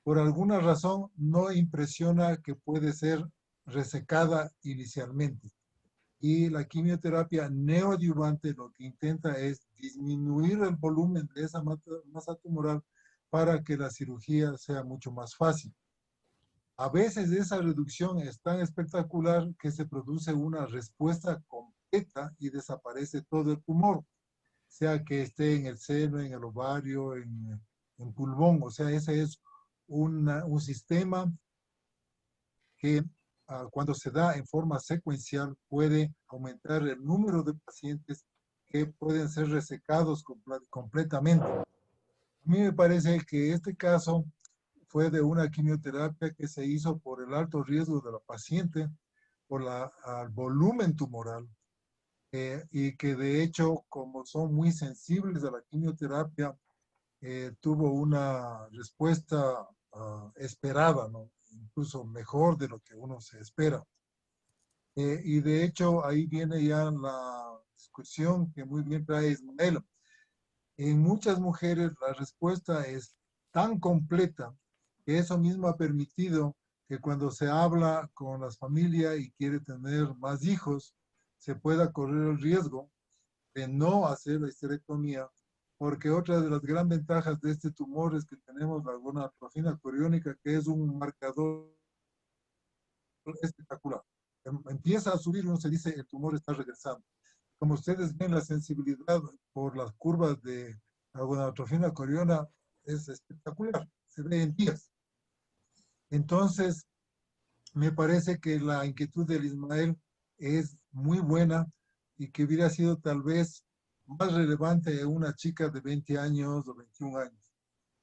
Speaker 3: por alguna razón, no impresiona que puede ser resecada inicialmente. Y la quimioterapia neoadyuvante lo que intenta es disminuir el volumen de esa masa tumoral para que la cirugía sea mucho más fácil. A veces esa reducción es tan espectacular que se produce una respuesta completa y desaparece todo el tumor, sea que esté en el seno, en el ovario, en pulmón. O sea, ese es un sistema que cuando se da en forma secuencial puede aumentar el número de pacientes que pueden ser resecados completamente. A mí me parece que este caso fue de una quimioterapia que se hizo por el alto riesgo de la paciente, por el volumen tumoral, y que de hecho, como son muy sensibles a la quimioterapia, tuvo una respuesta esperada, ¿no? Incluso mejor de lo que uno se espera. Y de hecho, ahí viene ya la discusión que muy bien trae Ismael. En muchas mujeres la respuesta es tan completa que eso mismo ha permitido que cuando se habla con las familias y quiere tener más hijos, se pueda correr el riesgo de no hacer la histerectomía, porque otra de las gran ventajas de este tumor es que tenemos la gonadotrofina coriónica, que es un marcador espectacular. Empieza a subir, uno se dice, el tumor está regresando. Como ustedes ven, la sensibilidad por las curvas de la gonadotrofina coriona es espectacular, se ve en días. Entonces, me parece que la inquietud del Ismael es muy buena y que hubiera sido tal vez más relevante en una chica de 20 años o 21 años.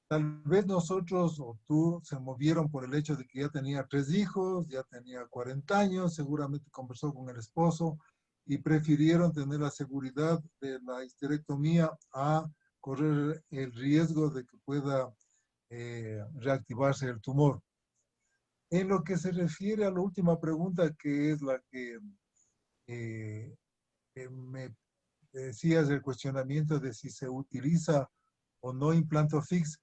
Speaker 3: Tal vez nosotros o tú se movieron por el hecho de que ya tenía 3 hijos, ya tenía 40 años, seguramente conversó con el esposo y prefirieron tener la seguridad de la histerectomía a correr el riesgo de que pueda reactivarse el tumor. En lo que se refiere a la última pregunta, que es la que me decías, el cuestionamiento de si se utiliza o no implante fix,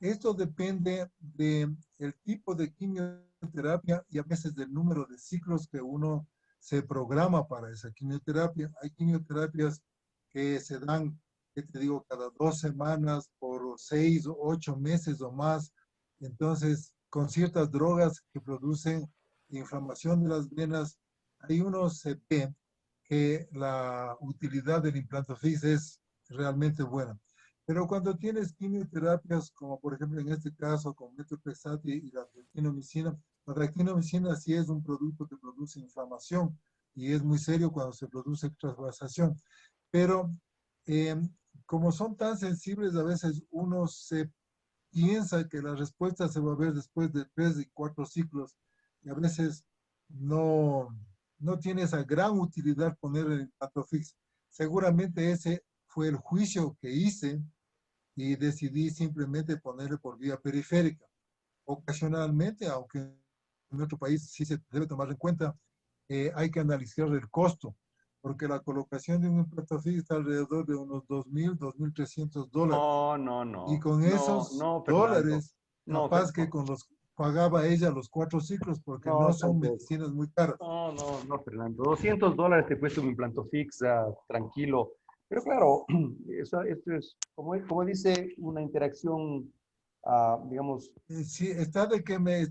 Speaker 3: esto depende del tipo de quimioterapia y a veces del número de ciclos que uno se programa para esa quimioterapia. Hay quimioterapias que se dan, que te digo, cada 2 semanas por 6 o 8 meses o más. Entonces, con ciertas drogas que producen inflamación de las venas, ahí uno se ve que la utilidad del implante fix es realmente buena. Pero cuando tienes quimioterapias, como por ejemplo en este caso con metotrexato y la tractinomicina sí es un producto que produce inflamación y es muy serio cuando se produce trasvasación. pero como son tan sensibles, a veces uno se piensa que la respuesta se va a ver después de 3 y 4 ciclos, y a veces no tiene esa gran utilidad poner el implanto fix. Seguramente ese fue el juicio que hice y decidí simplemente ponerle por vía periférica. Ocasionalmente, aunque en nuestro país sí se debe tomar en cuenta, hay que analizar el costo, porque la colocación de un implanto fix está alrededor de unos $2,000, $2,300. Y con esos
Speaker 6: no, Fernando.
Speaker 3: dólares,
Speaker 6: No,
Speaker 3: capaz que con los pagaba ella los 4 ciclos, porque no
Speaker 6: no,
Speaker 3: son
Speaker 6: tampoco.
Speaker 3: medicinas muy caras.
Speaker 6: No, Fernando. $200 te cuesta un implanto fix, tranquilo. Pero claro, esto es, como dice, una interacción, digamos,
Speaker 3: Sí, está de que me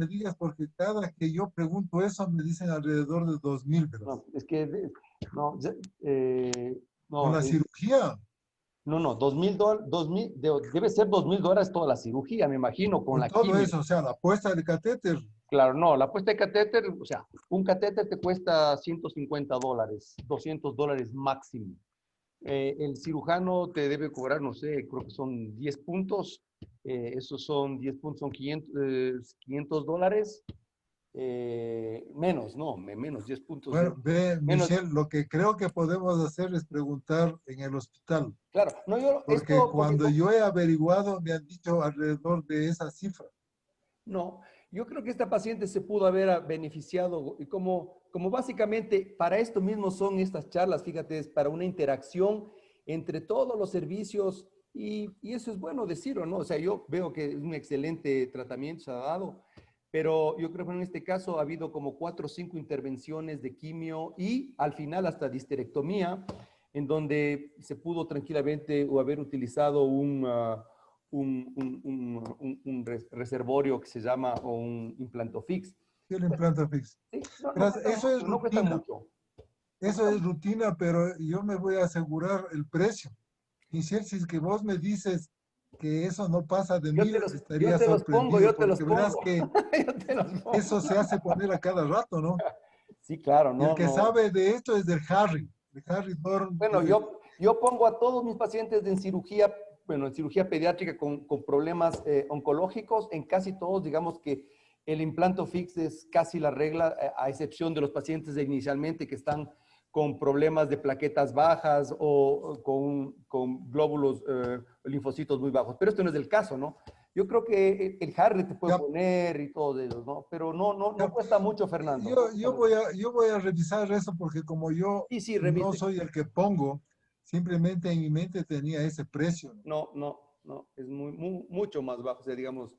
Speaker 3: digas, porque cada que yo pregunto eso me dicen alrededor de 2,000, ¿verdad?
Speaker 6: no, es que, no,
Speaker 3: Con
Speaker 6: no,
Speaker 3: la cirugía.
Speaker 6: no, $2,000, debe ser $2,000 toda la cirugía, me imagino, con
Speaker 3: Con
Speaker 6: la
Speaker 3: todo
Speaker 6: quimio.
Speaker 3: eso, o sea, la puesta del catéter.
Speaker 6: Claro, no, la puesta de catéter, o sea, un catéter te cuesta $150, $200 máximo. El cirujano te debe cobrar, no sé, creo que son 10 puntos. Esos son 10 puntos, son $500. Menos, no, menos 10 puntos.
Speaker 3: Bueno, ve,
Speaker 6: Menos,
Speaker 3: Michelle, lo que creo que podemos hacer es preguntar en el hospital,
Speaker 6: claro, no,
Speaker 3: porque cuando yo he averiguado me han dicho alrededor de esa cifra.
Speaker 6: no, yo creo que esta paciente se pudo haber beneficiado y como básicamente para esto mismo son estas charlas, fíjate, es para una interacción entre todos los servicios y eso es bueno decirlo, ¿no? O sea, yo veo que es un excelente tratamiento se ha dado, pero yo creo que en este caso ha habido como 4 o 5 intervenciones de quimio y al final hasta disterectomía, en donde se pudo tranquilamente o haber utilizado un reservorio que se llama o un implanto fix.
Speaker 3: El implante fix.
Speaker 6: Sí, no
Speaker 3: Verás,
Speaker 6: cuesta
Speaker 3: eso es
Speaker 6: mucho, no cuesta
Speaker 3: rutina.
Speaker 6: mucho.
Speaker 3: Eso es rutina, pero yo me voy a asegurar el precio. Y si es que vos me dices que eso no pasa de
Speaker 6: Yo
Speaker 3: 1,000,
Speaker 6: yo
Speaker 3: estaría
Speaker 6: te los pongo,
Speaker 3: sorprendido,
Speaker 6: yo te los
Speaker 3: porque verás
Speaker 6: pongo.
Speaker 3: que
Speaker 6: Yo te los pongo.
Speaker 3: eso se hace poner a cada rato, ¿no?
Speaker 6: Sí, claro,
Speaker 3: Y el
Speaker 6: no,
Speaker 3: que
Speaker 6: no.
Speaker 3: sabe de esto es del Harry. El Harry Dorn.
Speaker 6: Bueno, yo pongo a todos mis pacientes en cirugía, bueno, en cirugía pediátrica con problemas oncológicos, en casi todos, digamos que el implanto fix es casi la regla, a excepción de los pacientes inicialmente que están con problemas de plaquetas bajas o con glóbulos, linfocitos muy bajos. Pero esto no es el caso, ¿no? Yo creo que el Harry te puede
Speaker 3: Ya.
Speaker 6: poner y todo eso, ¿no? Pero no
Speaker 3: Ya.
Speaker 6: cuesta mucho, Fernando.
Speaker 3: yo voy a revisar eso, porque como yo
Speaker 6: Sí,
Speaker 3: no
Speaker 6: revise.
Speaker 3: soy el que pongo, simplemente en mi mente tenía ese precio, ¿no?
Speaker 6: No, es mucho más bajo, o sea, digamos,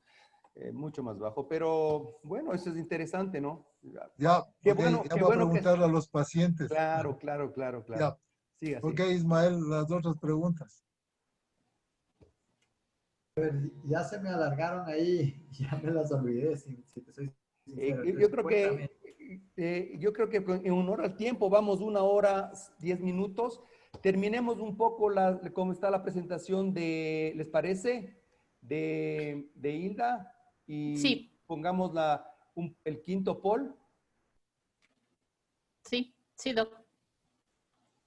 Speaker 6: mucho más bajo. Pero bueno, eso es interesante, ¿no?
Speaker 3: Ya, ok, ya
Speaker 6: Qué
Speaker 3: voy a
Speaker 6: bueno que...
Speaker 3: preguntarle a los pacientes.
Speaker 6: Claro.
Speaker 3: Ya,
Speaker 6: Sí, así.
Speaker 3: ok, Ismael, las otras preguntas.
Speaker 4: A ver, ya se me alargaron ahí, ya me las olvidé, si te soy sincero.
Speaker 6: Yo
Speaker 4: Entonces,
Speaker 6: creo
Speaker 4: cuéntame.
Speaker 6: que en honor al tiempo vamos 1 hora, 10 minutos. Terminemos un poco cómo está la presentación ¿les parece? De Hilda y
Speaker 1: Sí,
Speaker 6: pongamos el quinto poll.
Speaker 1: sí, doc.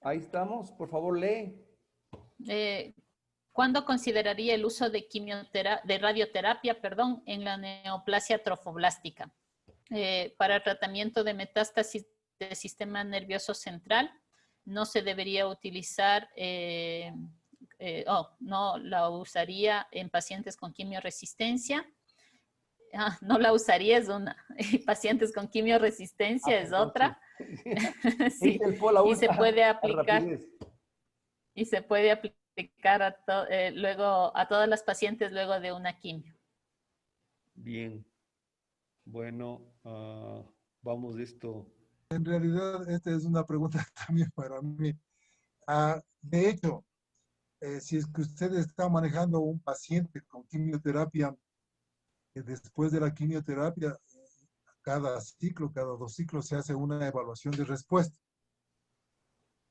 Speaker 6: Ahí estamos, por favor, lee.
Speaker 1: ¿Cuándo consideraría el uso de radioterapia, en la neoplasia trofoblástica? Para tratamiento de metástasis del sistema nervioso central, no se debería utilizar, no la usaría en pacientes con quimioresistencia. No la usaría es una, y pacientes con quimioresistencia es otra. Sí, y se puede aplicar. Y se puede aplicar luego a todas las pacientes luego de una quimio.
Speaker 5: Bien. Bueno, vamos esto.
Speaker 3: En realidad, esta es una pregunta también para mí. De hecho, si es que usted está manejando un paciente con quimioterapia, después de la quimioterapia, cada 2 ciclos se hace una evaluación de respuesta,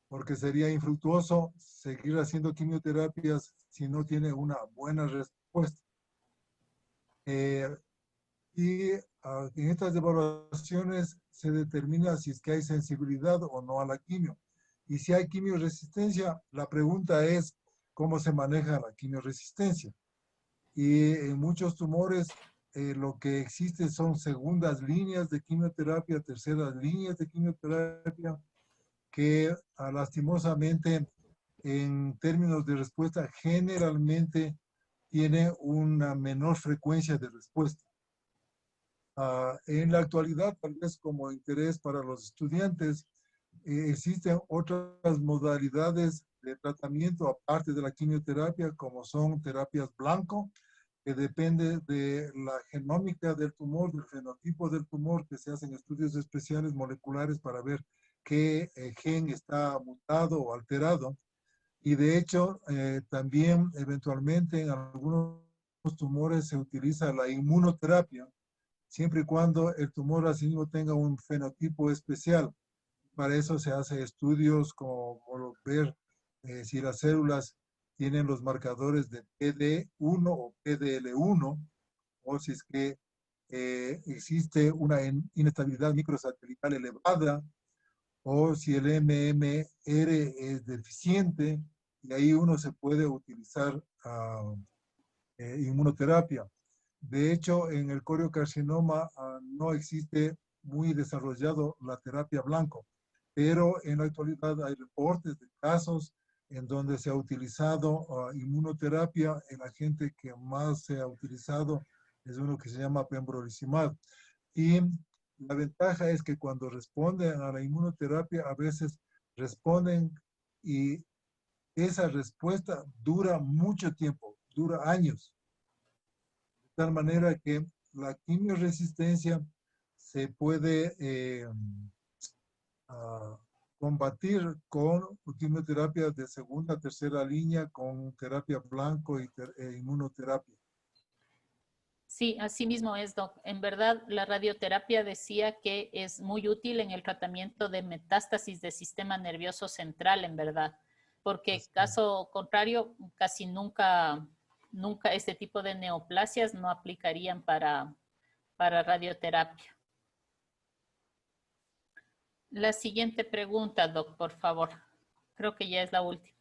Speaker 3: porque sería infructuoso seguir haciendo quimioterapias si no tiene una buena respuesta. Y en estas evaluaciones se determina si es que hay sensibilidad o no a la quimio. Y si hay quimioresistencia, la pregunta es cómo se maneja la quimioresistencia. Y en muchos tumores lo que existe son segundas líneas de quimioterapia, terceras líneas de quimioterapia, que lastimosamente en términos de respuesta generalmente tiene una menor frecuencia de respuesta. En la actualidad, tal vez como interés para los estudiantes, existen otras modalidades de tratamiento aparte de la quimioterapia, como son terapias blanco, que depende de la genómica del tumor, del fenotipo del tumor, que se hacen estudios especiales moleculares para ver qué gen está mutado o alterado. Y de hecho, también eventualmente en algunos tumores se utiliza la inmunoterapia, siempre y cuando el tumor así mismo tenga un fenotipo especial. Para eso se hace estudios como ver si las células tienen los marcadores de PD1 o PDL1, o si es que existe una inestabilidad microsatelital elevada, o si el MMR es deficiente, y ahí uno se puede utilizar inmunoterapia. De hecho, en el coriocarcinoma no existe muy desarrollado la terapia blanco, pero en la actualidad hay reportes de casos en donde se ha utilizado inmunoterapia. El agente que más se ha utilizado es uno que se llama pembrolizumab. Y la ventaja es que cuando responden a la inmunoterapia, a veces responden y esa respuesta dura mucho tiempo, dura años. De tal manera que la quimioresistencia se puede combatir con quimioterapia de segunda, tercera línea, con terapia blanco e inmunoterapia.
Speaker 1: Sí, así mismo es, Doc. En verdad, la radioterapia decía que es muy útil en el tratamiento de metástasis del sistema nervioso central, en verdad, porque caso contrario, casi nunca este tipo de neoplasias no aplicarían para radioterapia. La siguiente pregunta, Doc, por favor. Creo que ya es la última.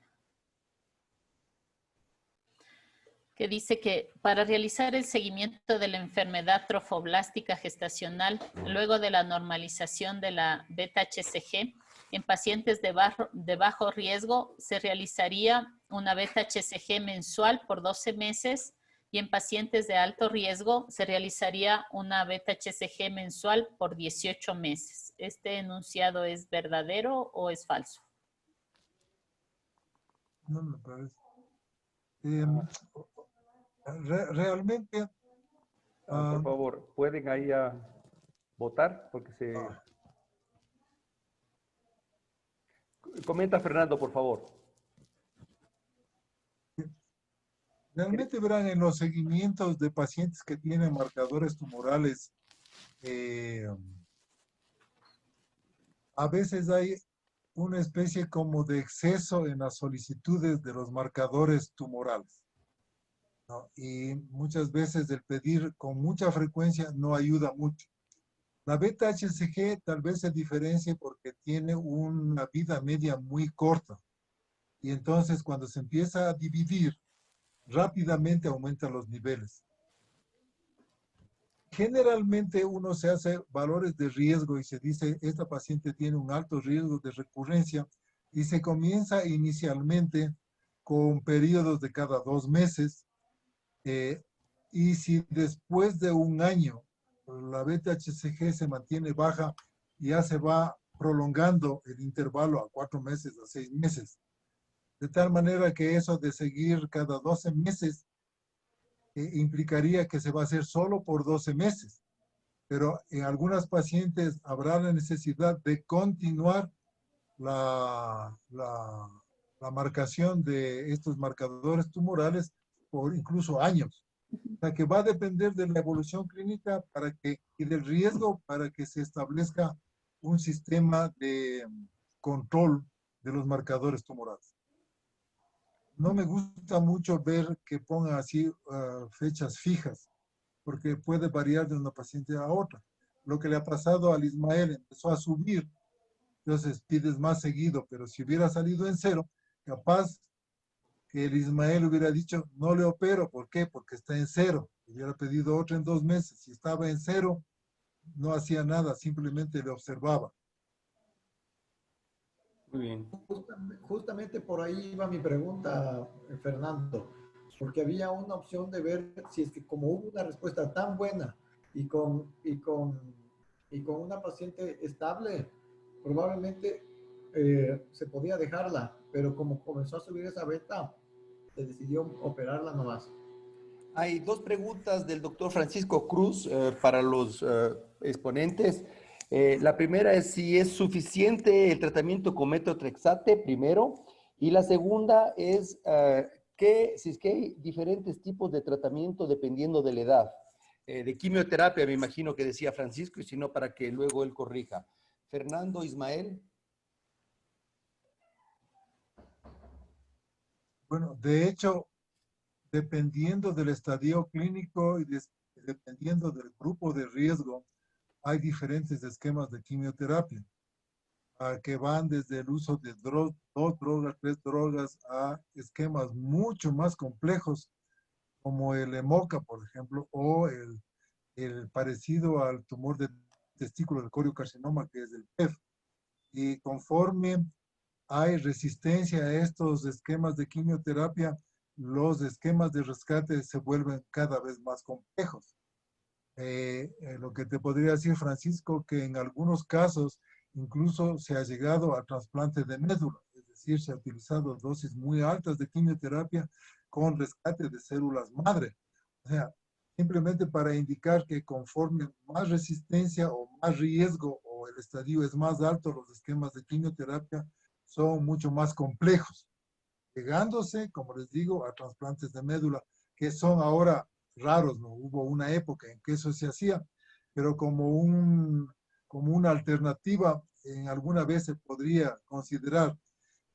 Speaker 1: Que dice que para realizar el seguimiento de la enfermedad trofoblástica gestacional luego de la normalización de la beta-HCG en pacientes de bajo riesgo se realizaría una beta-HCG mensual por 12 meses y en pacientes de alto riesgo se realizaría una beta-HCG mensual por 18 meses. ¿Este enunciado es verdadero o es falso?
Speaker 3: No me parece. Realmente...
Speaker 6: por favor, ¿pueden ahí votar? Porque Comenta Fernando, por favor.
Speaker 3: Realmente verán en los seguimientos de pacientes que tienen marcadores tumorales, a veces hay una especie como de exceso en las solicitudes de los marcadores tumorales, ¿no? Y muchas veces el pedir con mucha frecuencia no ayuda mucho. La beta-HCG tal vez se diferencie porque tiene una vida media muy corta. Y entonces cuando se empieza a dividir, rápidamente aumentan los niveles. Generalmente uno se hace valores de riesgo y se dice, esta paciente tiene un alto riesgo de recurrencia y se comienza inicialmente con periodos de cada 2 meses. Y si después de un año la beta-HCG se mantiene baja, ya se va prolongando el intervalo a 4 meses, a 6 meses. De tal manera que eso de seguir cada 12 meses implicaría que se va a hacer solo por 12 meses. Pero en algunas pacientes habrá la necesidad de continuar la marcación de estos marcadores tumorales por incluso años. O sea que va a depender de la evolución clínica y del riesgo para que se establezca un sistema de control de los marcadores tumorales. No me gusta mucho ver que pongan así fechas fijas, porque puede variar de una paciente a otra. Lo que le ha pasado al Ismael, empezó a subir entonces pides más seguido, pero si hubiera salido en 0, capaz que el Ismael hubiera dicho, no le opero, ¿por qué? Porque está en 0. Hubiera pedido otra en 2 meses. Si estaba en 0, no hacía nada, simplemente le observaba.
Speaker 6: Muy bien.
Speaker 4: Justamente por ahí iba mi pregunta, Fernando, porque había una opción de ver si es que como hubo una respuesta tan buena y con una paciente estable, probablemente se podía dejarla, pero como comenzó a subir esa beta, se decidió operarla nomás.
Speaker 6: Hay dos preguntas del doctor Francisco Cruz para los exponentes. La primera es si es suficiente el tratamiento con metotrexate, primero. Y la segunda es si es que hay diferentes tipos de tratamiento dependiendo de la edad. De quimioterapia, me imagino que decía Francisco, y si no, para que luego él corrija. Fernando, Ismael.
Speaker 3: Bueno, de hecho, dependiendo del estadio clínico y dependiendo del grupo de riesgo, hay diferentes esquemas de quimioterapia, que van desde el uso de 2 drogas, 3 drogas, a esquemas mucho más complejos, como el EMOCA, por ejemplo, o el parecido al tumor de testículo del coriocarcinoma, que es el PEF. Y conforme hay resistencia a estos esquemas de quimioterapia, los esquemas de rescate se vuelven cada vez más complejos. Lo que te podría decir, Francisco, que en algunos casos incluso se ha llegado a trasplante de médula, es decir, se ha utilizado dosis muy altas de quimioterapia con rescate de células madre. O sea, simplemente para indicar que conforme más resistencia o más riesgo o el estadio es más alto, los esquemas de quimioterapia son mucho más complejos, llegándose, como les digo, a trasplantes de médula, que son ahora raros, ¿no? Hubo una época en que eso se hacía, pero como una alternativa, en alguna vez se podría considerar.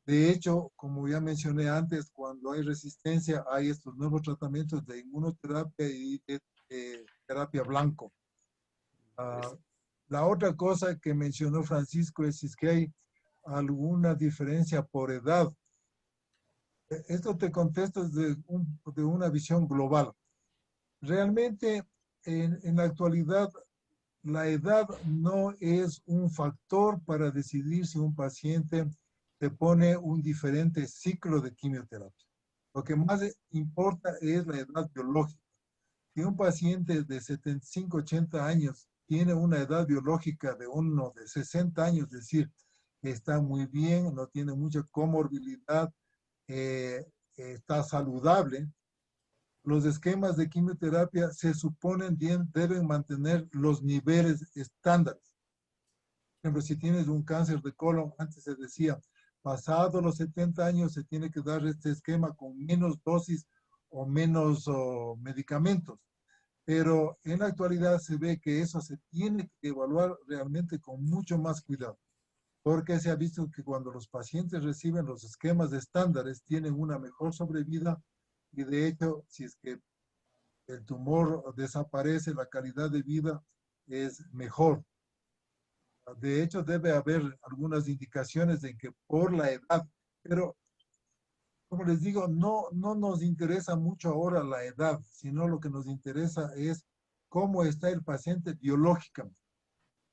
Speaker 3: De hecho, como ya mencioné antes, cuando hay resistencia, hay estos nuevos tratamientos de inmunoterapia y de terapia blanco. La otra cosa que mencionó Francisco es si es que hay alguna diferencia por edad. Esto te contesto desde de una visión global. Realmente, en la actualidad, la edad no es un factor para decidir si un paciente te pone un diferente ciclo de quimioterapia. Lo que más importa es la edad biológica. Si un paciente de 75, 80 años tiene una edad biológica de uno de 60 años, es decir, está muy bien, no tiene mucha comorbilidad, está saludable, los esquemas de quimioterapia se suponen deben mantener los niveles estándares. Por ejemplo, si tienes un cáncer de colon, antes se decía, pasado los 70 años se tiene que dar este esquema con menos dosis o menos medicamentos. Pero en la actualidad se ve que eso se tiene que evaluar realmente con mucho más cuidado, porque se ha visto que cuando los pacientes reciben los esquemas estándares tienen una mejor sobrevida y de hecho, si es que el tumor desaparece, la calidad de vida es mejor. De hecho, debe haber algunas indicaciones de que por la edad, pero como les digo, no nos interesa mucho ahora la edad, sino lo que nos interesa es cómo está el paciente biológicamente.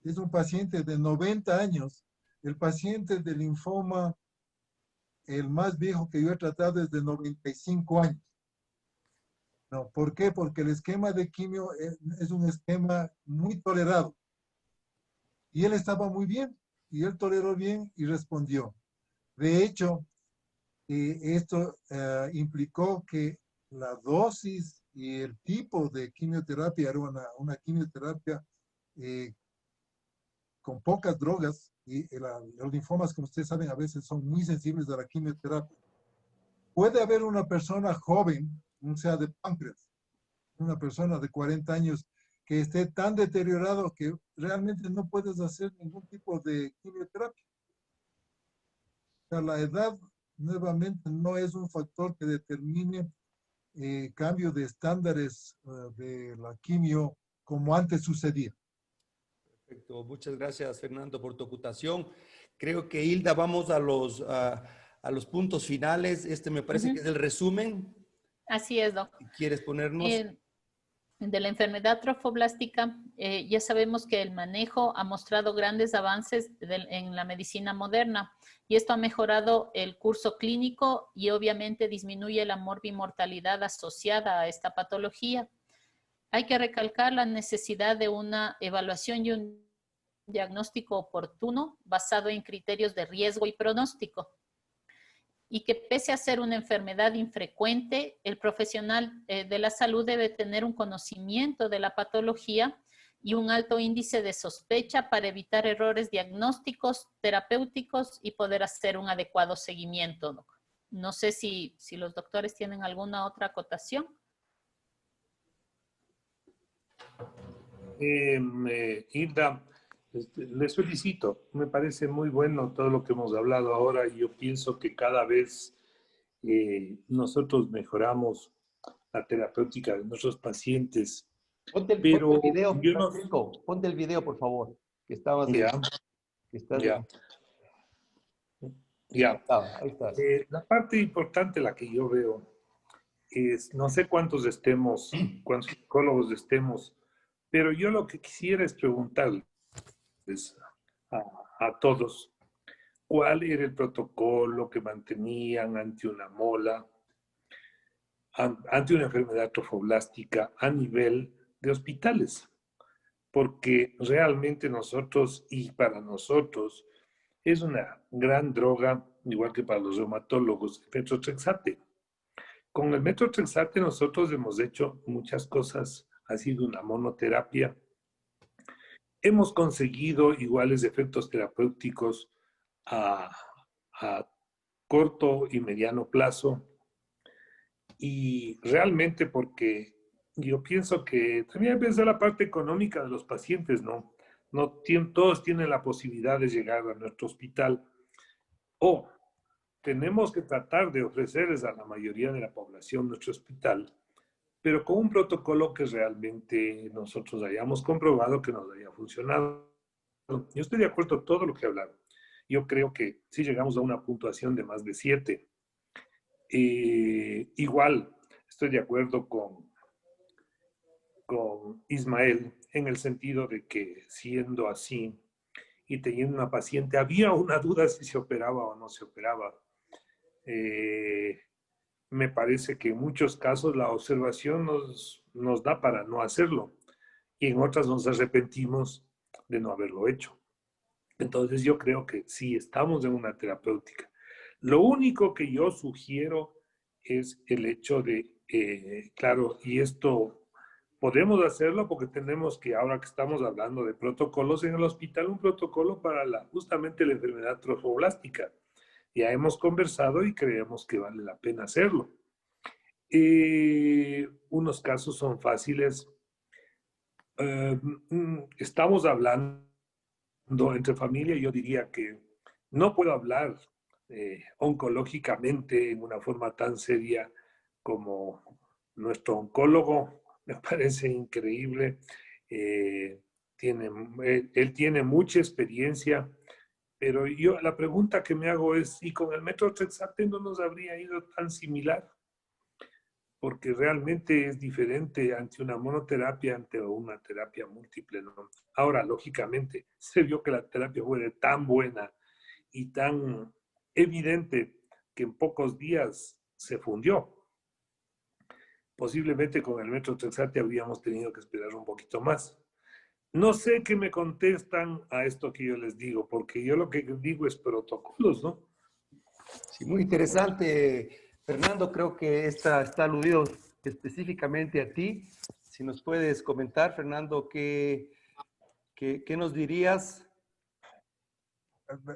Speaker 3: Es un paciente de 90 años, el paciente de linfoma, el más viejo que yo he tratado es de 95 años. No, ¿por qué? Porque el esquema de quimio es un esquema muy tolerado. Y él estaba muy bien, y él toleró bien y respondió. De hecho, esto implicó que la dosis y el tipo de quimioterapia era una quimioterapia con pocas drogas, y los linfomas, como ustedes saben, a veces son muy sensibles a la quimioterapia. Puede haber una persona joven, o sea, de páncreas, una persona de 40 años que esté tan deteriorado que realmente no puedes hacer ningún tipo de quimioterapia. O sea, la edad, nuevamente, no es un factor que determine cambio de estándares de la quimio como antes sucedía.
Speaker 6: Perfecto, muchas gracias Fernando por tu acotación. Creo que, Hilda, vamos a los puntos finales. Este me parece que es el resumen.
Speaker 1: Así es, doc.
Speaker 6: ¿Quieres ponernos?
Speaker 1: De la enfermedad trofoblástica, ya sabemos que el manejo ha mostrado grandes avances en la medicina moderna y esto ha mejorado el curso clínico y obviamente disminuye la morbimortalidad asociada a esta patología. Hay que recalcar la necesidad de una evaluación y un diagnóstico oportuno basado en criterios de riesgo y pronóstico. Y que pese a ser una enfermedad infrecuente, el profesional de la salud debe tener un conocimiento de la patología y un alto índice de sospecha para evitar errores diagnósticos, terapéuticos y poder hacer un adecuado seguimiento, doc. No sé si los doctores tienen alguna otra acotación.
Speaker 5: Hilda, les felicito. Me parece muy bueno todo lo que hemos hablado ahora y yo pienso que cada vez nosotros mejoramos la terapéutica de nuestros pacientes.
Speaker 6: Ponte el video, Francisco, ponte el video, por favor, que estabas
Speaker 5: Ya,
Speaker 6: que estás
Speaker 5: ya. Ya.
Speaker 6: Ahí estás.
Speaker 5: La parte importante, la que yo veo, es, no sé cuántos psicólogos estemos, pero yo lo que quisiera es preguntarles a todos, ¿cuál era el protocolo que mantenían ante una mola, ante una enfermedad trofoblástica a nivel de hospitales? Porque realmente nosotros, y para nosotros, es una gran droga, igual que para los reumatólogos, el metotrexate. Con el metotrexate nosotros hemos hecho muchas cosas, ha sido una monoterapia. Hemos conseguido iguales efectos terapéuticos a corto y mediano plazo. Y realmente porque yo pienso que también hay la parte económica de los pacientes, ¿no? No todos tienen la posibilidad de llegar a nuestro hospital. O tenemos que tratar de ofrecerles a la mayoría de la población nuestro hospital, pero con un protocolo que realmente nosotros hayamos comprobado que nos haya funcionado. Yo estoy de acuerdo con todo lo que he hablado. Yo creo que si llegamos a una puntuación de más de 7, igual estoy de acuerdo con Ismael en el sentido de que siendo así y teniendo una paciente, había una duda si se operaba o no se operaba. Me parece que en muchos casos la observación nos da para no hacerlo y en otras nos arrepentimos de no haberlo hecho. Entonces yo creo que sí, estamos en una terapéutica. Lo único que yo sugiero es el hecho de, claro, y esto podemos hacerlo porque tenemos que, ahora que estamos hablando de protocolos en el hospital, un protocolo para justamente la enfermedad trofoblástica. Ya hemos conversado y creemos que vale la pena hacerlo. Unos casos son fáciles. Estamos hablando entre familia, yo diría que no puedo hablar oncológicamente en una forma tan seria como nuestro oncólogo. Me parece increíble. Él tiene mucha experiencia, pero yo la pregunta que me hago es, ¿y con el metotrexate no nos habría ido tan similar? Porque realmente es diferente ante una monoterapia, ante una terapia múltiple, ¿no? Ahora, lógicamente, se vio que la terapia fue tan buena y tan evidente que en pocos días se fundió. Posiblemente con el metotrexate habríamos tenido que esperar un poquito más. No sé qué me contestan a esto que yo les digo, porque yo lo que digo es protocolos, ¿no?
Speaker 6: Sí, muy interesante, Fernando. Creo que está aludido específicamente a ti. Si nos puedes comentar, Fernando, ¿qué nos dirías?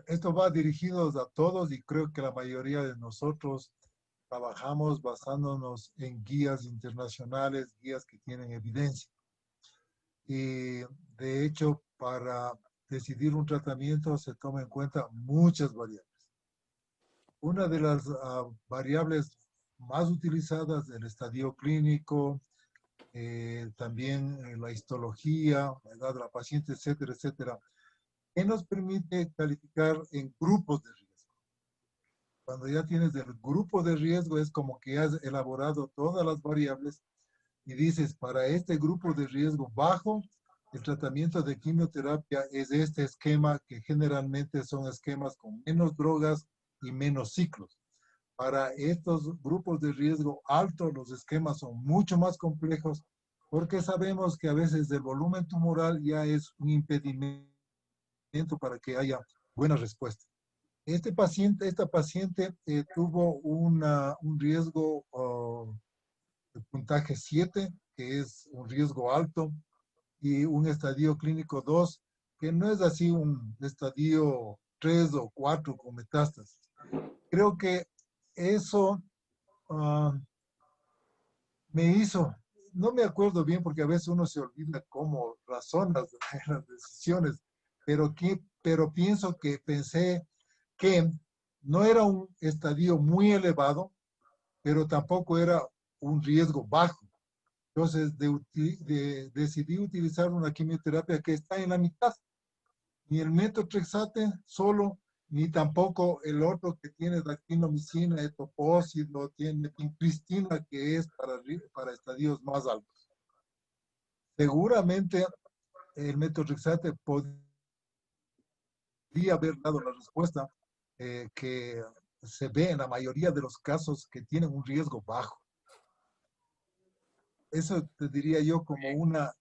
Speaker 3: Esto va dirigido a todos y creo que la mayoría de nosotros trabajamos basándonos en guías internacionales, guías que tienen evidencia. Y de hecho, para decidir un tratamiento se toma en cuenta muchas variables. Una de las variables más utilizadas, el estadio clínico, también la histología, la edad de la paciente, etcétera, etcétera. que nos permite calificar en grupos de riesgo. Cuando ya tienes el grupo de riesgo, es como que has elaborado todas las variables y dices, para este grupo de riesgo bajo, el tratamiento de quimioterapia es este esquema, que generalmente son esquemas con menos drogas y menos ciclos. Para estos grupos de riesgo alto, los esquemas son mucho más complejos, porque sabemos que a veces el volumen tumoral ya es un impedimento para que haya buena respuesta. Esta paciente tuvo un riesgo de puntaje 7, que es un riesgo alto, y un estadio clínico 2, que no es así un estadio 3 o 4 con metástasis. Creo que eso me hizo, no me acuerdo bien porque a veces uno se olvida cómo razonas las decisiones, pero pienso que pensé que no era un estadio muy elevado, pero tampoco era un riesgo bajo. Entonces decidí utilizar una quimioterapia que está en la mitad. Ni el metotrexate solo, ni tampoco el otro que tiene dactinomicina, etoposide, tiene vincristina, que es para estadios más altos. Seguramente el metotrexate podría haber dado la respuesta que se ve en la mayoría de los casos que tienen un riesgo bajo. Eso te diría yo como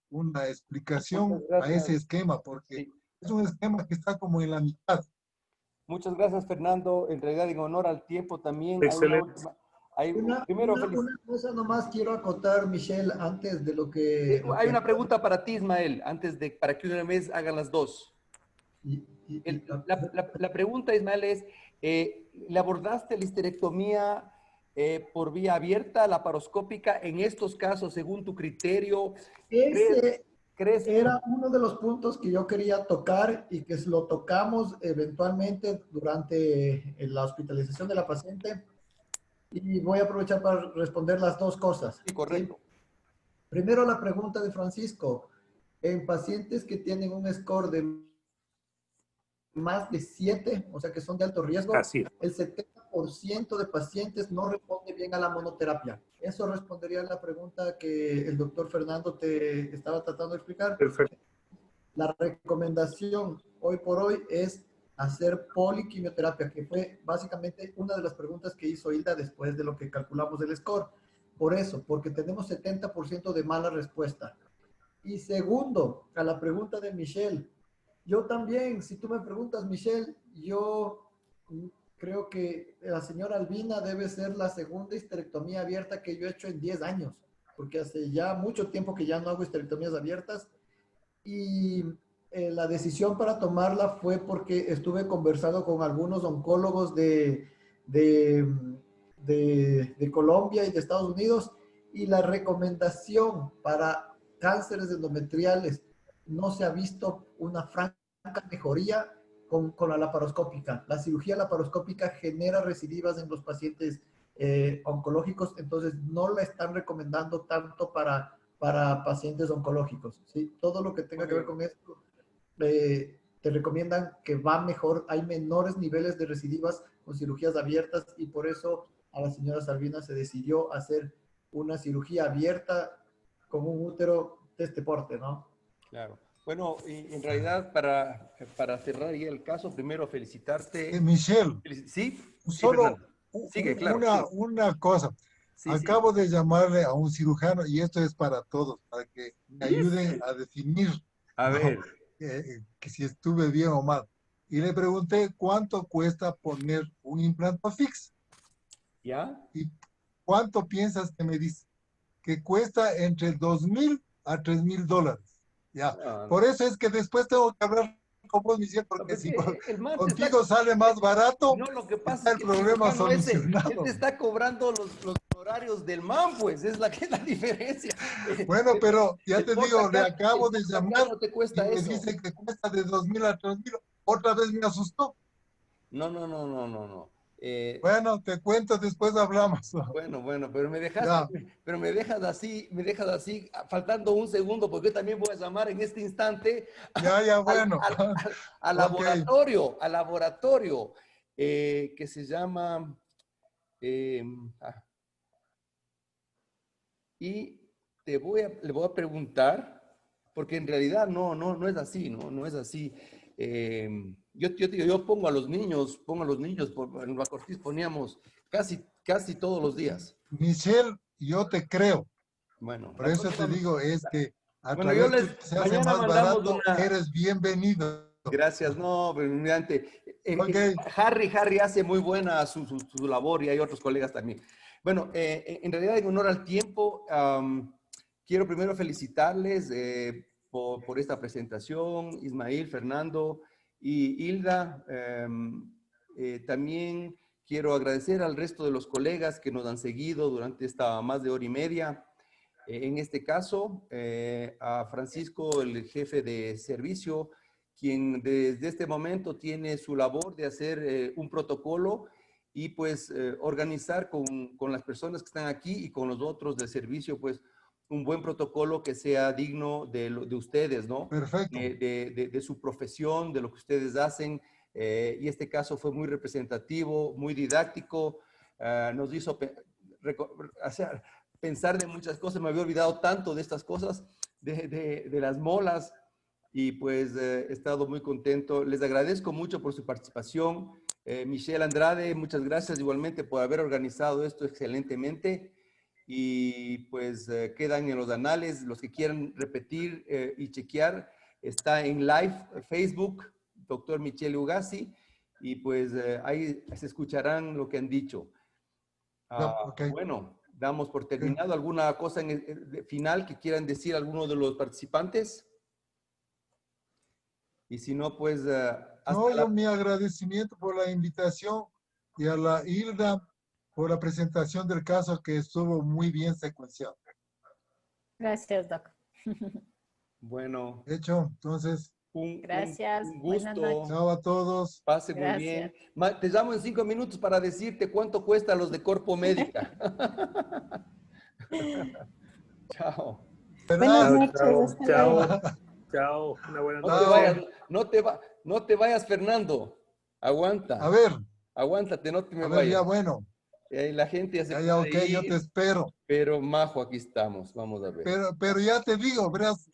Speaker 3: una explicación a ese esquema, porque sí, es un esquema que está como en la mitad.
Speaker 6: Muchas gracias, Fernando. En realidad, en honor al tiempo también.
Speaker 5: Excelente.
Speaker 4: Una cosa nomás quiero acotar, Michelle, antes de lo que...
Speaker 6: Hay una pregunta para ti, Ismael, para que una vez hagan las dos. La pregunta, Ismael, es, ¿le abordaste la histerectomía por vía abierta, laparoscópica, en estos casos, según tu criterio?
Speaker 4: ¿Crees? Era uno de los puntos que yo quería tocar y que lo tocamos eventualmente durante la hospitalización de la paciente. Y voy a aprovechar para responder las dos cosas.
Speaker 6: Sí, correcto.
Speaker 4: ¿Sí? Primero, la pregunta de Francisco. En pacientes que tienen un score de más de 7, o sea que son de alto riesgo,
Speaker 5: así,
Speaker 4: el 70% de pacientes no responde bien a la monoterapia. Eso respondería a la pregunta que el doctor Fernando te estaba tratando de explicar.
Speaker 5: Perfecto.
Speaker 4: La recomendación hoy por hoy es hacer poliquimioterapia, que fue básicamente una de las preguntas que hizo Hilda después de lo que calculamos del score. Por eso, porque tenemos 70% de mala respuesta. Y segundo, a la pregunta de Michelle, yo también, si tú me preguntas, Michelle, yo creo que la señora Albina debe ser la segunda histerectomía abierta que yo he hecho en 10 años, porque hace ya mucho tiempo que ya no hago histerectomías abiertas. Y la decisión para tomarla fue porque estuve conversando con algunos oncólogos de Colombia y de Estados Unidos, y la recomendación para cánceres endometriales no se ha visto una franca mejoría con la laparoscópica. La cirugía laparoscópica genera recidivas en los pacientes oncológicos, entonces no la están recomendando tanto para pacientes oncológicos, ¿sí? Todo lo que tenga que ver con esto, te recomiendan que va mejor, hay menores niveles de recidivas con cirugías abiertas, y por eso a la señora Salvina se decidió hacer una cirugía abierta con un útero de este porte, ¿no?
Speaker 6: Claro. Bueno, y en realidad, para cerrar ya el caso, primero felicitarte.
Speaker 3: Michelle.
Speaker 6: ¿Sí?
Speaker 3: Solo
Speaker 6: sigue, claro,
Speaker 3: una cosa.
Speaker 6: Sí,
Speaker 3: Acabo de llamarle a un cirujano, y esto es para todos, para que me ayuden a definir que si estuve bien o mal. Y le pregunté cuánto cuesta poner un implante fix.
Speaker 6: ¿Ya?
Speaker 3: ¿Y cuánto piensas que me dice? Que cuesta entre $2,000 a $3,000. Ya. Por eso es que después tengo que hablar con vos, Michelle, porque si contigo sale más barato,
Speaker 6: no, lo que pasa es que
Speaker 3: el problema solucionado.
Speaker 6: Él te está cobrando los horarios del MAM, pues, es la diferencia.
Speaker 3: Bueno, pero ya te digo, le acabo de llamar
Speaker 6: no te cuesta
Speaker 3: y me
Speaker 6: eso.
Speaker 3: dice que cuesta de $2,000 a $3,000. Otra vez me asustó.
Speaker 6: No.
Speaker 3: Bueno, te cuento, después hablamos.
Speaker 6: Bueno,
Speaker 3: Ya.
Speaker 6: pero me dejas así, faltando un segundo, porque yo también voy a llamar en este instante
Speaker 3: Ya,
Speaker 6: al,
Speaker 3: bueno.
Speaker 6: al
Speaker 3: Ok.
Speaker 6: laboratorio, que se llama, eh, ah, y le voy a preguntar, porque en realidad no es así, no es así. Yo pongo a los niños, en Bacortiz poníamos casi todos los días.
Speaker 3: Michelle, yo te creo.
Speaker 6: Bueno,
Speaker 3: Por eso te digo, es que a
Speaker 6: bueno, yo
Speaker 3: través que se hace
Speaker 6: mañana
Speaker 3: más
Speaker 6: mandamos
Speaker 3: barato, eres bienvenido.
Speaker 6: gracias, no, pero mediante,
Speaker 3: Ok.
Speaker 6: Harry hace muy buena su labor y hay otros colegas también. Bueno, en realidad, en honor al tiempo, quiero primero felicitarles por esta presentación, Ismael, Fernando y Hilda. También quiero agradecer al resto de los colegas que nos han seguido durante esta más de hora y media. En este caso, a Francisco, el jefe de servicio, quien desde este momento tiene su labor de hacer un protocolo y pues organizar con las personas que están aquí y con los otros del servicio, pues un buen protocolo que sea digno de ustedes, ¿no?
Speaker 3: Perfecto.
Speaker 6: De su profesión, de lo que ustedes hacen. Y este caso fue muy representativo, muy didáctico, nos hizo pensar de muchas cosas, me había olvidado tanto de estas cosas, de las molas, y pues he estado muy contento. Les agradezco mucho por su participación. Michelle Andrade, muchas gracias igualmente por haber organizado esto excelentemente. Y pues quedan en los anales, los que quieran repetir y chequear, está en live Facebook, doctor Michelle Ugasi, y pues ahí se escucharán lo que han dicho.
Speaker 3: Ya, ok.
Speaker 6: Bueno, damos por terminado. ¿Alguna cosa en final que quieran decir alguno de los participantes? Y si no, pues
Speaker 3: No, yo mi agradecimiento por la invitación y a la Hilda por la presentación del caso que estuvo muy bien secuenciado.
Speaker 7: Gracias, Doc.
Speaker 6: Bueno,
Speaker 3: De hecho, entonces,
Speaker 7: Gracias.
Speaker 6: un
Speaker 7: Buenas
Speaker 6: gusto.
Speaker 7: noches.
Speaker 3: chao a todos.
Speaker 6: Pase muy bien. Te llamo en 5 minutos para decirte cuánto cuesta los de Corpo Médica. Chao.
Speaker 7: Buenas
Speaker 3: ¿Verdad?
Speaker 7: noches. Hasta
Speaker 5: Chao,
Speaker 7: luego.
Speaker 5: chao. Una buena
Speaker 6: No
Speaker 5: noche.
Speaker 6: te vayas, no te vayas, Fernando. Aguanta.
Speaker 3: A ver,
Speaker 6: Aguántate, no te me
Speaker 3: a ver, ya
Speaker 6: vayas.
Speaker 3: bueno.
Speaker 6: La gente ya se
Speaker 3: Ya,
Speaker 6: puede
Speaker 3: ok, yo
Speaker 6: ir,
Speaker 3: te espero.
Speaker 6: pero majo, aquí estamos. Vamos a ver.
Speaker 3: Pero ya te digo, verás,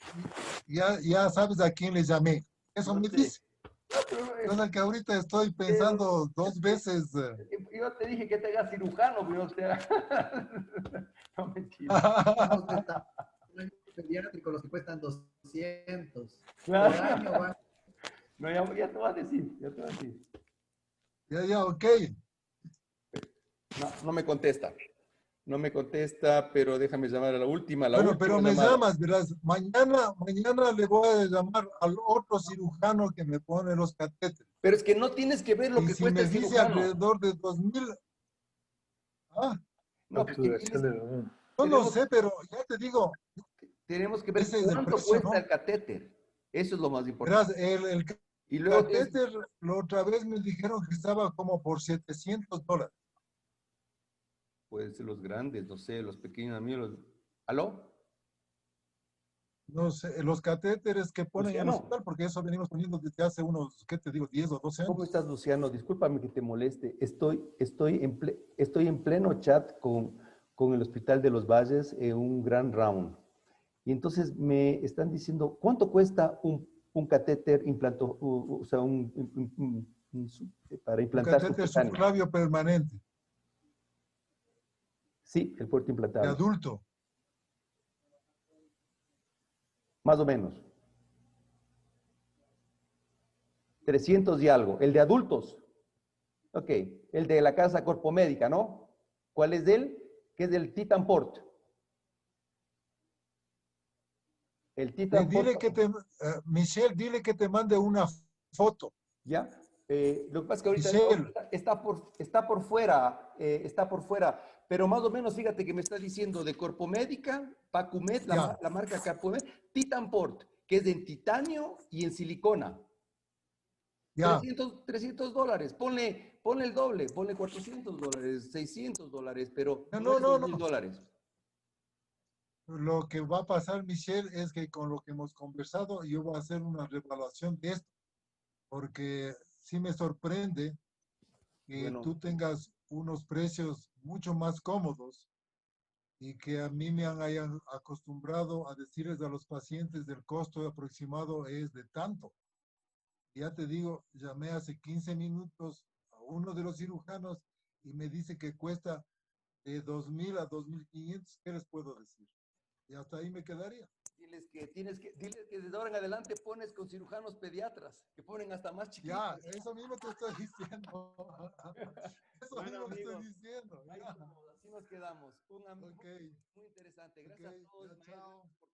Speaker 3: ya sabes a quién le llamé. Eso
Speaker 6: No
Speaker 3: me
Speaker 6: sé.
Speaker 3: dice. Cosa que ahorita estoy pensando 2 veces.
Speaker 6: Yo te dije que te hagas cirujano, pero o sea... No, mentira.
Speaker 4: Vamos a estar en un pediátrico, los que cuestan 200.
Speaker 6: Claro.
Speaker 4: Por año van.
Speaker 6: No, ya te voy a decir, ya te voy a decir.
Speaker 3: Ya, ok.
Speaker 6: No me contesta. No me contesta, pero déjame llamar a la última,
Speaker 3: Bueno, pero me
Speaker 6: llamada.
Speaker 3: llamas, verás. Mañana le voy a llamar al otro cirujano que me pone los catéteres.
Speaker 6: Pero es que no tienes que ver lo
Speaker 3: Y
Speaker 6: que
Speaker 3: si
Speaker 6: cuesta
Speaker 3: me
Speaker 6: el
Speaker 3: dice
Speaker 6: cirujano.
Speaker 3: alrededor de 2,000. Ah,
Speaker 6: No, porque
Speaker 3: yo no sé, pero ya te digo,
Speaker 6: tenemos que ver
Speaker 3: ese es el
Speaker 6: cuánto
Speaker 3: precio,
Speaker 6: cuesta
Speaker 3: ¿no?
Speaker 6: el catéter. Eso es lo más importante.
Speaker 3: Verás, el
Speaker 6: Y luego
Speaker 3: catéter, la otra vez me dijeron que estaba como por $700.
Speaker 6: pueden ser los grandes, no sé, los pequeños amigos. ¿Aló?
Speaker 3: No sé, los catéteres que ponen en el
Speaker 6: Luciano.
Speaker 3: hospital, porque eso venimos poniendo desde hace unos, ¿qué te digo? 10 o 12 años.
Speaker 6: ¿Cómo estás, Luciano? Discúlpame que te moleste. Estoy en pleno chat con el Hospital de los Valles en un gran round. Y entonces me están diciendo, ¿cuánto cuesta un catéter o sea, para
Speaker 3: Un
Speaker 6: implantar
Speaker 3: catéter
Speaker 6: subcutáneo?
Speaker 3: subclavio permanente,
Speaker 6: Sí, el puerto
Speaker 3: de
Speaker 6: implantable.
Speaker 3: adulto.
Speaker 6: Más o menos. 300 y algo. El de adultos. Ok. El de la casa Corpo Médica, ¿no? ¿Cuál es él? Que es el Titan Port. El Titan Port.
Speaker 3: Dile que Michelle, dile que te mande una foto.
Speaker 6: ¿Ya? Lo que pasa es que ahorita
Speaker 3: Michelle.
Speaker 6: está por fuera, pero más o menos, fíjate que me está diciendo de Corpo Médica, Pacumet,
Speaker 3: Ya.
Speaker 6: la marca Corpomet, Titan Port, que es en titanio y en silicona.
Speaker 3: Ya,
Speaker 6: 300 dólares, ponle el doble, ponle 400 dólares, 600 dólares, pero
Speaker 3: no,
Speaker 6: no es
Speaker 3: no,
Speaker 6: 2.000
Speaker 3: no.
Speaker 6: dólares.
Speaker 3: Lo que va a pasar, Michelle, es que con lo que hemos conversado, yo voy a hacer una revaluación de esto, porque sí me sorprende que
Speaker 6: Bueno,
Speaker 3: tú tengas unos precios mucho más cómodos y que a mí me hayan acostumbrado a decirles a los pacientes del costo aproximado es de tanto. Ya te digo, llamé hace 15 minutos a uno de los cirujanos y me dice que cuesta de 2.000 a 2.500. ¿Qué les puedo decir? Y hasta ahí me quedaría.
Speaker 6: diles que desde ahora en adelante pones con cirujanos pediatras, que ponen hasta más chiquitos.
Speaker 3: Ya, eso mismo te estoy diciendo. Eso
Speaker 6: Bueno,
Speaker 3: mismo te estoy
Speaker 6: amigos,
Speaker 3: diciendo.
Speaker 6: ahí
Speaker 3: Ya.
Speaker 6: estamos, así nos quedamos.
Speaker 3: Ok,
Speaker 6: Muy interesante.
Speaker 3: ok,
Speaker 6: Gracias a todos,
Speaker 3: ya,
Speaker 6: maestros,
Speaker 3: chao.
Speaker 6: por